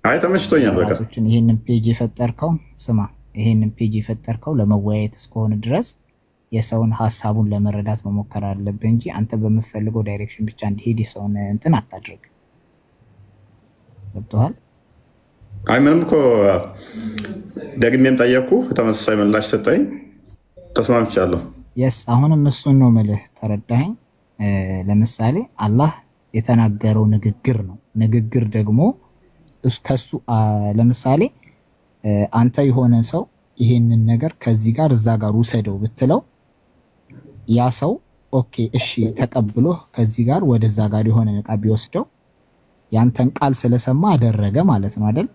አይ ተመችቶኛል። በቃ ይሄንን ፔጅ የፈጠርከው ስማ፣ ይሄንን ፔጅ የፈጠርከው ለመወያየት እስከሆነ ድረስ የሰውን ሀሳቡን ለመረዳት መሞከር አለብህ እንጂ አንተ በምትፈልገው ዳይሬክሽን ብቻ እንዲሄድ የሰውን እንትን አታድርግ። ገብቶሃል? አይ ምንም እኮ ደግሜም ጠየቅኩ፣ ተመሳሳይ ምላሽ ሰጠኝ፣ ተስማምቻለሁ። የስ አሁንም እሱን ነው የምልህ። ተረዳኸኝ? ለምሳሌ አላህ የተናገረው ንግግር ነው። ንግግር ደግሞ እስከሱ ለምሳሌ አንተ የሆነ ሰው ይሄንን ነገር ከዚህ ጋር እዛ ጋር ውሰደው ብትለው ያ ሰው ኦኬ እሺ ተቀብሎ ከዚህ ጋር ወደዛ ጋር የሆነ ዕቃ ቢወስደው ያንተን ቃል ስለሰማ አደረገ ማለት ነው አይደል?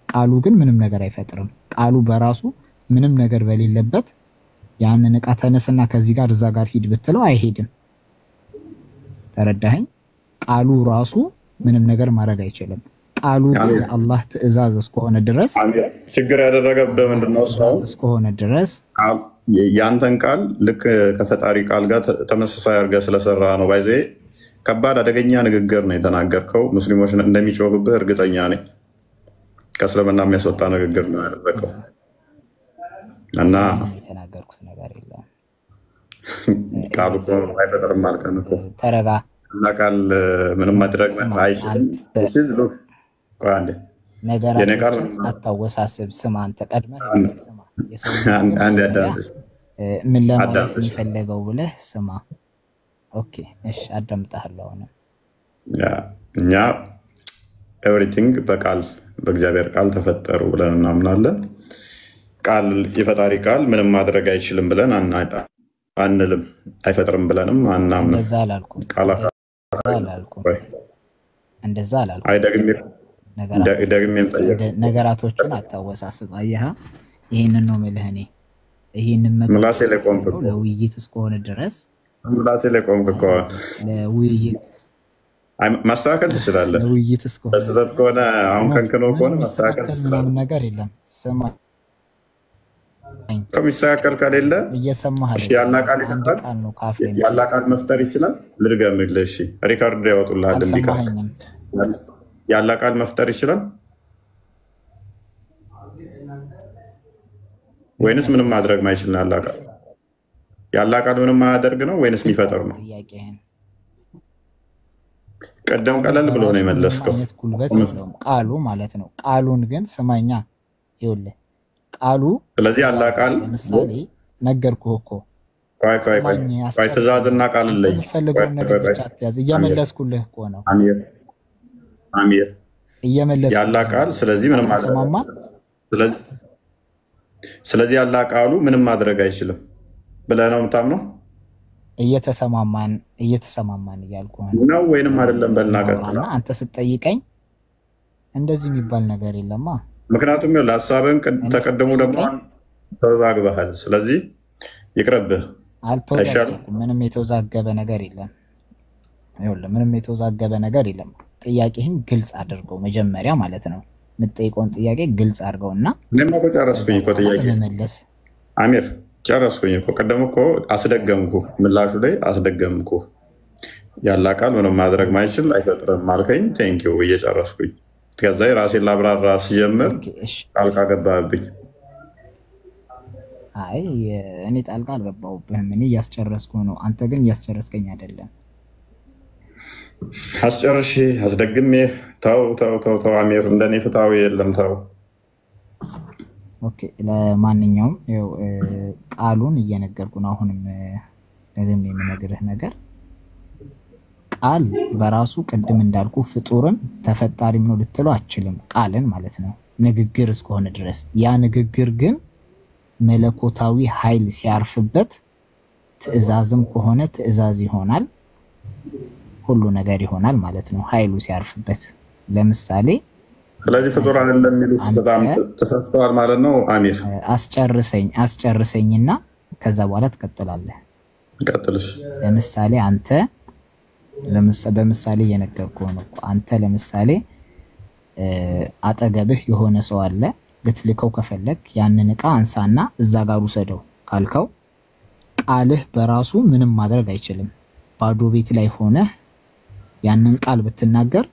ቃሉ ግን ምንም ነገር አይፈጥርም። ቃሉ በራሱ ምንም ነገር በሌለበት ያንን ዕቃ ተነስና ከዚህ ጋር እዛ ጋር ሂድ ብትለው አይሄድም። ተረዳኸኝ? ቃሉ ራሱ ምንም ነገር ማድረግ አይችልም። ቃሉ የአላህ ትእዛዝ እስከሆነ ድረስ ችግር ያደረገብህ ምንድነው? ሰው እስከሆነ ድረስ ያንተን ቃል ልክ ከፈጣሪ ቃል ጋር ተመሳሳይ አድርገህ ስለሰራ ነው። ባይዘ ከባድ አደገኛ ንግግር ነው የተናገርከው። ሙስሊሞች እንደሚጮህብህ እርግጠኛ ነኝ። ከእስልምና የሚያስወጣ ንግግር ነው ያደረገው እና የተናገርኩት ነገር የለም። ቃሉ እኮ አይፈጥርም አልከን እኮ ተረጋ እና ቃል ምንም ማድረግ አይችልም። ነገራቶችን አታወሳስብ። ስማ አንተ ቀድመህ ስማ። ምን ለማለት የሚፈለገው ብለህ ስማ። ኦኬ እሺ አዳምጣለሁ። አሁን እኛ ኤቭሪቲንግ በቃል በእግዚአብሔር ቃል ተፈጠሩ ብለን እናምናለን። ቃል የፈጣሪ ቃል ምንም ማድረግ አይችልም ብለን አንልም። አይፈጥርም ብለንም አናምንም። እንደዛ አላልኩም። እንደዛ አላልኩም። አይ ደግሜም ጠየቅ። ነገራቶችን አታወሳስብ። አየህ ይሄንን ነው የምልህ እኔ። ይሄንን ምላሴ ላይ ቆምክ እኮ ለውይይት እስከሆነ ድረስ ምላሴ ላይ ቆምክ እኮ ለውይይት ማስተካከል ትችላለህ። ለውይይት እስከሆነ በስህተት ከሆነ አሁን ከንክኖ ከሆነ ማስተካከል ትችላለህ። ነገር የለም። ስማ ከሚስተካከል ከሌለ እየሰማህ ያላ ቃል ይፈጥራል። ያላ ቃል መፍጠር ይችላል። ልድገምልህ። እሺ ሪካርድ ያወጡልሃል። እንዲካ ያላ ቃል መፍጠር ይችላል ወይንስ ምንም ማድረግ ማይችል ነው? ያላ ቃል ምንም ማያደርግ ነው ወይንስ የሚፈጥር ነው? ቀደም ቀለል ብሎ ነው የመለስከው። ጉልበት የለውም ቃሉ ማለት ነው። ቃሉን ግን ስማኛ ይኸውልህ ቃሉ ስለዚህ ያላ ቃል ለምሳሌ ነገርኩህ እኮ ቆይ ትእዛዝና ቃል ላይ የምፈልገውን ነገር ብቻ አትያዝ። እየመለስኩልህ እኮ ነው አሚር እየመለስኩ ያላ ቃል ስለዚህ ምንም ማድረግ ስለዚህ ያላ ቃሉ ምንም ማድረግ አይችልም ብለህ ነው የምታምነው? እየተሰማማን እያልኩ ነው ወይንም አይደለም? በልና ቀጥታ አንተ ስትጠይቀኝ እንደዚህ የሚባል ነገር የለማ። ምክንያቱም ለሀሳብህን ተቀደሙ ደግሞ ተዛግበሃል። ስለዚህ ይቅርብህ። አልተወዛገብኩም። ምንም የተወዛገበ ነገር የለም። ይኸውልህ ምንም የተወዛገበ ነገር የለም። ጥያቄህን ግልጽ አድርገው መጀመሪያ ማለት ነው። የምትጠይቀውን ጥያቄ ግልጽ አድርገውና እኔማ እኮ ጨረስኩኝ እኮ ጥያቄ አሚር ጨረስኩኝ እኮ። ቀደም እኮ አስደገምኩ፣ ምላሹ ላይ አስደገምኩ። ያላ ቃል ምንም ማድረግ ማይችል አይፈጥርም አልከኝ። ቴንኪው እየጨረስኩኝ። ከዛ የራሴን ላብራራ ሲጀምር ጣልቃ ገባብኝ። አይ እኔ ጣልቃ አልገባሁብህም። እኔ እያስጨረስኩ ነው። አንተ ግን እያስጨረስከኝ አይደለም። አስጨርሼ አስደግሜ ተው አሚር፣ እንደኔ ፍትሃዊ የለም ተው። ኦኬ ለማንኛውም ያው ቃሉን እየነገርኩ ነው። አሁንም ለምን የምነግርህ ነገር ቃል በራሱ ቅድም እንዳልኩ ፍጡርም ተፈጣሪም ነው ልትለው አችልም። ቃልን ማለት ነው ንግግር እስከሆነ ድረስ ያ ንግግር ግን መለኮታዊ ኃይል ሲያርፍበት ትእዛዝም ከሆነ ትእዛዝ ይሆናል፣ ሁሉ ነገር ይሆናል ማለት ነው ኃይሉ ሲያርፍበት። ለምሳሌ ስለዚህ ፍጡር አይደለም የሚሉት በጣም ተሳስተዋል ማለት ነው። አሚር አስጨርሰኝና ከዛ በኋላ ትቀጥላለህ። ቀጥልሽ። ለምሳሌ አንተ በምሳሌ እየነገርኩህ ነው። አንተ ለምሳሌ አጠገብህ የሆነ ሰው አለ። ልትልከው ከፈለክ ያንን ዕቃ አንሳና እዛ ጋር ውሰደው ካልከው ቃልህ በራሱ ምንም ማድረግ አይችልም። ባዶ ቤት ላይ ሆነህ ያንን ቃል ብትናገር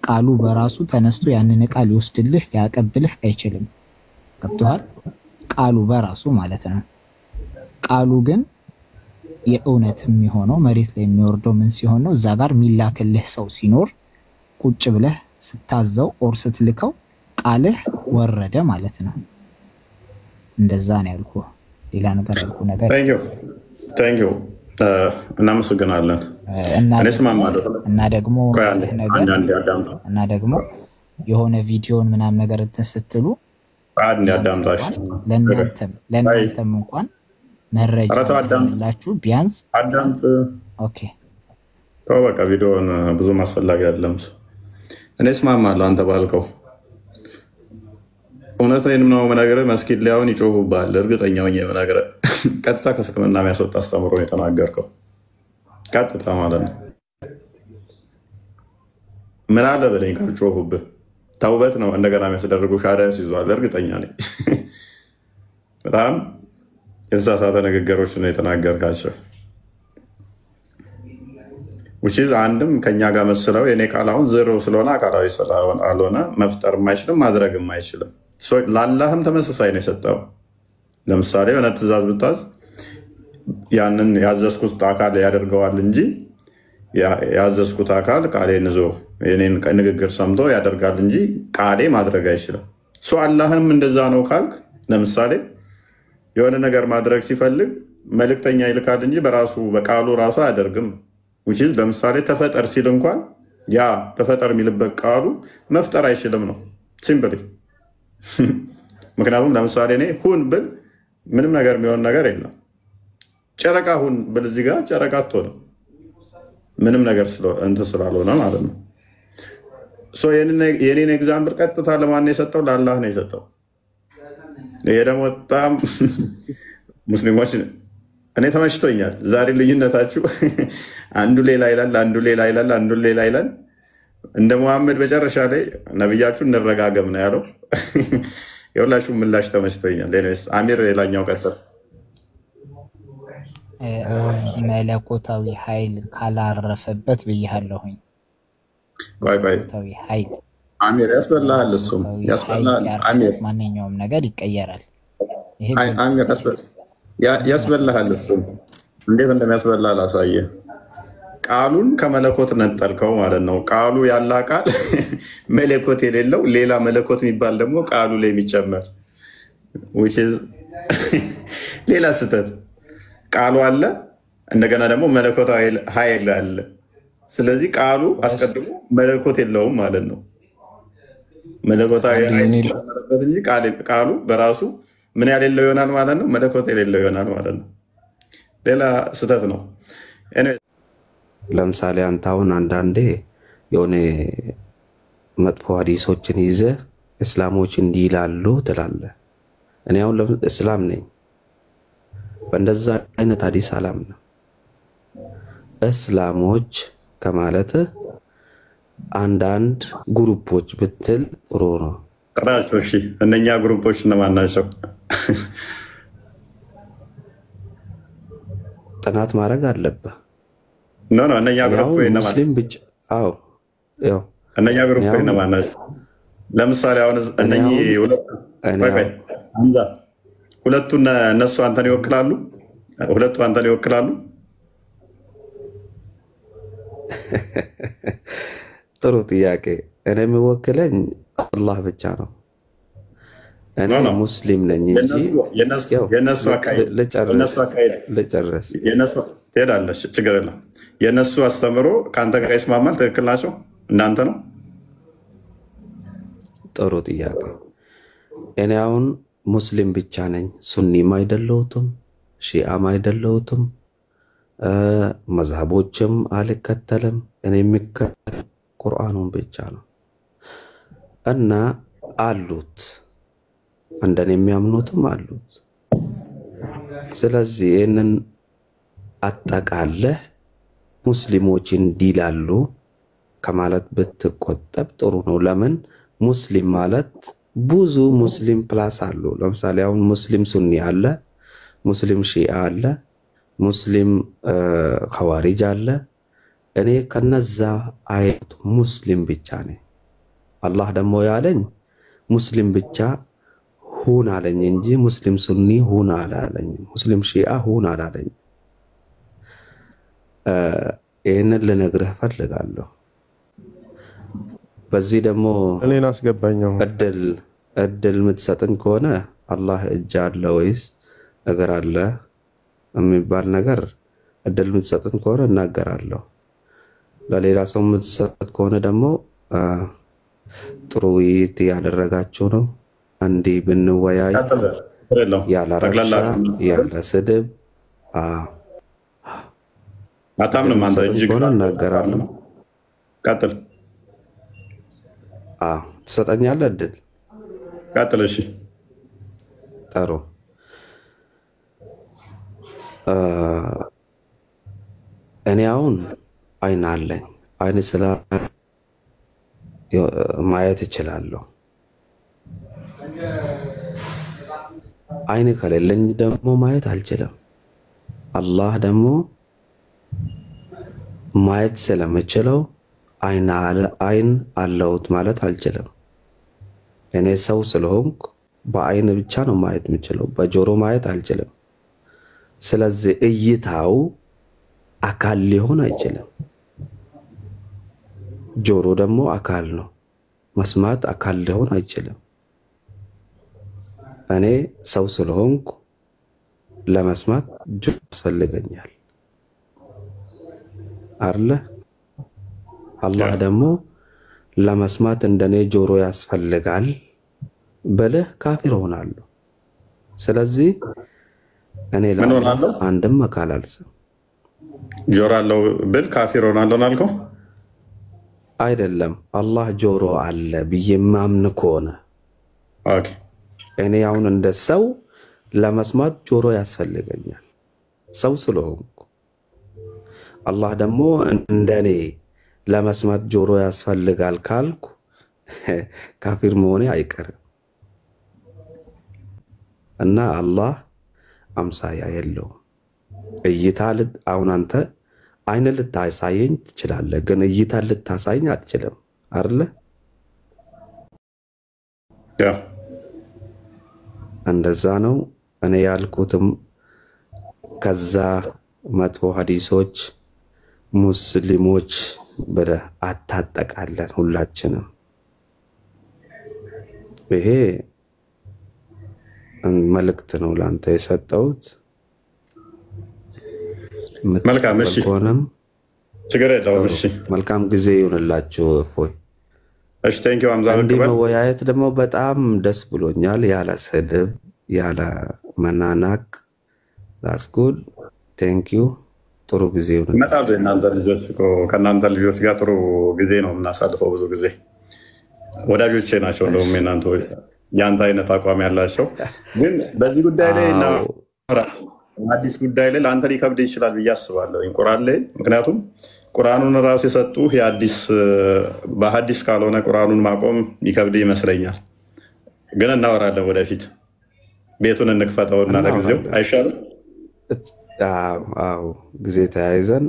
ቃሉ በራሱ ተነስቶ ያንን ዕቃ ሊወስድልህ ሊያቀብልህ አይችልም። ገብቶሃል? ቃሉ በራሱ ማለት ነው። ቃሉ ግን የእውነት የሚሆነው መሬት ላይ የሚወርደው ምን ሲሆን ነው? እዛ ጋር የሚላክልህ ሰው ሲኖር ቁጭ ብለህ ስታዘው ኦር ስትልከው ቃልህ ወረደ ማለት ነው። እንደዛ ነው ያልኩህ። ሌላ ነገር ያልኩህ ነገር ታንኪዩ እናመሰግናለን። እኔ እስማማለሁ። እና ደግሞ እና ደግሞ የሆነ ቪዲዮን ምናምን ነገር እንትን ስትሉ ለእናንተም እንኳን መረጃ ያላችሁ ቢያንስ አዳምጥ። ኦኬ በቃ ቪዲዮን ብዙም አስፈላጊ አይደለም። እኔ እስማማለሁ አንተ ባልከው። እውነቴንም ነው የምነግርህ። መስጊድ ላይ አሁን ይጮሁብሃል። እርግጠኛ ሆኜ የምነግርህ ቀጥታ ከእስልምና የሚያስወጣ አስተምሮ ነው የተናገርከው። ቀጥታ ማለት ነው። ምን አለ በለኝ ካልጮሁብህ። ተውበት ነው እንደገና የሚያስደርጉ ሻዳስ ይዟል። እርግጠኛ ነኝ። በጣም የተሳሳተ ንግግሮች ነው የተናገርካቸው። ውጪዝ አንድም ከኛ ጋር መስለው የኔ ቃል አሁን ዜሮ ስለሆነ አካላዊ ስላልሆነ መፍጠር የማይችልም ማድረግም አይችልም። ለአላህም ተመሳሳይ ነው የሰጠው። ለምሳሌ የሆነ ትእዛዝ ብታዝ ያንን ያዘዝኩት አካል ያደርገዋል እንጂ ያዘዝኩት አካል ቃሌን ይዞ የኔን ንግግር ሰምቶ ያደርጋል እንጂ ቃሌ ማድረግ አይችልም። አላህንም እንደዛ ነው ካልክ ለምሳሌ የሆነ ነገር ማድረግ ሲፈልግ መልእክተኛ ይልካል እንጂ በራሱ በቃሉ ራሱ አያደርግም። ውጪዝ ለምሳሌ ተፈጠር ሲል እንኳን ያ ተፈጠር የሚልበት ቃሉ መፍጠር አይችልም ነው ሲምፕሊ። ምክንያቱም ለምሳሌ እኔ ሁን ብል ምንም ነገር የሚሆን ነገር የለም። ጨረቃ ሁን ብል እዚህ ጋር ጨረቃ አትሆንም ምንም ነገር እንትን ስላልሆነ ማለት ነው። የኔን ኤግዛምፕል ቀጥታ ለማን የሰጠው? ለአላህ ነው የሰጠው። ይሄ ደግሞ በጣም ሙስሊሞች እኔ ተመችቶኛል። ዛሬ ልዩነታችሁ አንዱ ሌላ ይላል፣ አንዱ ሌላ ይላል፣ አንዱ ሌላ ይላል። እንደ መሐመድ መጨረሻ ላይ ነብያችሁ እንረጋገም ነው ያለው። የሁላችሁ ምላሽ ተመችቶኛል። ለኔስ አሚር ሌላኛው ቀጥል። መለኮታዊ ኃይል ካላረፈበት ብያለሁኝ። ቆይ መለኮታዊ ኃይል አሚር ያስበላል። እሱም ያስበላል። አሚር ማንኛውም ነገር ይቀየራል። ይሄ አሚር ያስበላል። እሱም እንዴት እንደሚያስበላ ላሳየ። ቃሉን ከመለኮት ነጠልከው ማለት ነው። ቃሉ ያላ ቃል መለኮት የሌለው ሌላ መለኮት የሚባል ደግሞ ቃሉ ላይ የሚጨመር ሌላ ስህተት። ቃሉ አለ፣ እንደገና ደግሞ መለኮታዊ ኃይል አለ። ስለዚህ ቃሉ አስቀድሞ መለኮት የለውም ማለት ነው። መለኮታዊ ኃይል ጨመረበት እንጂ ቃሉ በራሱ ምን ያሌለው ይሆናል ማለት ነው። መለኮት የሌለው ይሆናል ማለት ነው። ሌላ ስህተት ነው። ለምሳሌ አንተ አሁን አንዳንዴ የሆነ መጥፎ ሀዲሶችን ይዘህ እስላሞች እንዲህ ይላሉ ትላለህ። እኔ አሁን እስላም ነኝ፣ በእንደዛ አይነት ሀዲስ አላምንም። እስላሞች ከማለት አንዳንድ ግሩፖች ብትል ጥሩ ነው። ጥራቸው። እሺ እነኛ ግሩፖች እነማን ናቸው? ጥናት ማድረግ አለብህ። ኖ እነኛ ግሩፖች እነማን? ሙስሊም ብቻ። አዎ ያው እነኛ ግሩፖች እነማን ናቸው? ለምሳሌ አሁን እነኚህ ሁለቱ እነሱ አንተን ይወክላሉ? ሁለቱ አንተን ይወክላሉ? ጥሩ ጥያቄ። እኔ የሚወክለኝ አላህ ብቻ ነው። እኔ ሙስሊም ነኝ እንጂ ልጨርስ። ትሄዳለች፣ ችግር የለም። የእነሱ አስተምሮ ከአንተ ጋር ይስማማል? ትክክል ናቸው እንዳንተ ነው? ጥሩ ጥያቄ። እኔ አሁን ሙስሊም ብቻ ነኝ። ሱኒም አይደለሁትም፣ ሺአም አይደለሁትም፣ መዝሃቦችም አልከተልም። እኔ የሚከተል ቁርአኑን ብቻ ነው። እና አሉት እንደኔ የሚያምኑትም አሉት። ስለዚህ ይህንን አጠቃለህ ሙስሊሞች እንዲህ ይላሉ ከማለት ብትቆጠብ ጥሩ ነው። ለምን ሙስሊም ማለት ብዙ ሙስሊም ፕላስ አሉ። ለምሳሌ አሁን ሙስሊም ሱኒ አለ፣ ሙስሊም ሺአ አለ፣ ሙስሊም ኸዋሪጅ አለ። እኔ ከነዛ አይነት ሙስሊም ብቻ ነኝ። አላህ ደግሞ ያለኝ ሙስሊም ብቻ ሁን አለኝ እንጂ ሙስሊም ሱኒ ሁን አላለኝ፣ ሙስሊም ሺአ ሁን አላለኝ። ይህንን ልነግርህ ፈልጋለሁ። በዚህ ደግሞ እኔን አስገባኛው እድል የምትሰጥን ከሆነ አላህ እጅ አለ ወይስ ነገር አለ የሚባል ነገር እድል የምትሰጡን ከሆነ እናገራለሁ። ለሌላ ሰው የምትሰጡት ከሆነ ደግሞ ጥሩ ውይይት ያደረጋችሁ ነው። አንዴ ብንወያይ ያለ ረብሻ ያለ ስድብ አታምንም አንተ እንጂ ከሆነ እናገራለሁ። ቀጥል። ትሰጠኛለህ እድል? ቀጥል። እሺ ጥሩ። እኔ አሁን አይን አለኝ። አይን ስለ ማየት እችላለሁ። አይን ከሌለኝ ደግሞ ማየት አልችልም። አላህ ደግሞ ማየት ስለምችለው አይን አለውት ማለት አልችልም። እኔ ሰው ስለሆንኩ በአይን ብቻ ነው ማየት የምችለው፣ በጆሮ ማየት አልችልም። ስለዚህ እይታው አካል ሊሆን አይችልም። ጆሮ ደግሞ አካል ነው፣ መስማት አካል ሊሆን አይችልም። እኔ ሰው ስለሆንኩ ለመስማት ጆሮ ያስፈልገኛል አይደለ? አላህ ደግሞ ለመስማት እንደኔ ጆሮ ያስፈልጋል ብለህ ካፊር ሆናለሁ። ስለዚህ እኔ አንድም አካል አልሰማም። ጆሮ አለው ብል ካፊር ሆናለሁ አልከው? አይደለም። አላህ ጆሮ አለ ብዬ ማምን ከሆነ እኔ አሁን እንደ ሰው ለመስማት ጆሮ ያስፈልገኛል ሰው ስለሆንኩ። አላህ ደግሞ እንደኔ ለመስማት ጆሮ ያስፈልጋል ካልኩ ካፊር መሆኔ አይቀርም። እና አላህ አምሳያ የለውም። እይታ አሁን አንተ አይን ልታሳየኝ ትችላለህ፣ ግን እይታ ልታሳየኝ አትችልም አይደለ? እንደዛ ነው እኔ ያልኩትም። ከዛ መጥፎ ሐዲሶች ሙስሊሞች ብለህ አታጠቃለን ሁላችንም። ይሄ መልእክት ነው ላንተ የሰጠሁት። መልካም እሺ፣ ችግር የለውም። እሺ መልካም ጊዜ ይሁንላችሁ። እፎይ። እሺ ቴንኪው ሐምዛ። እንዲህ መወያየት ደግሞ በጣም ደስ ብሎኛል። ያለ ስድብ ያለ መናናቅ። ዳትስ ጉድ ቴንኪው። ጥሩ ጊዜ ይሁን። መጣብ እናንተ ልጆች እኮ ከእናንተ ልጆች ጋር ጥሩ ጊዜ ነው የምናሳልፈው። ብዙ ጊዜ ወዳጆቼ ናቸው እንደውም የአንተ አይነት አቋም ያላቸው። ግን በዚህ ጉዳይ ላይ አዲስ ጉዳይ ላይ ለአንተ ሊከብድ ይችላል ብዬ አስባለሁ ቁርአን ላይ። ምክንያቱም ቁርአኑን ራሱ የሰጡህ በሐዲስ ካልሆነ ቁርአኑን ማቆም ይከብድ ይመስለኛል። ግን እናወራለን ወደፊት። ቤቱን እንክፈተውና ለጊዜው አይሻልም? አዎ ጊዜ ተያይዘን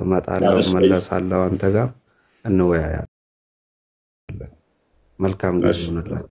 እመጣለሁ፣ መለሳለሁ፣ አንተ ጋር እንወያያለን። መልካም ጊዜ ይሁንላችሁ።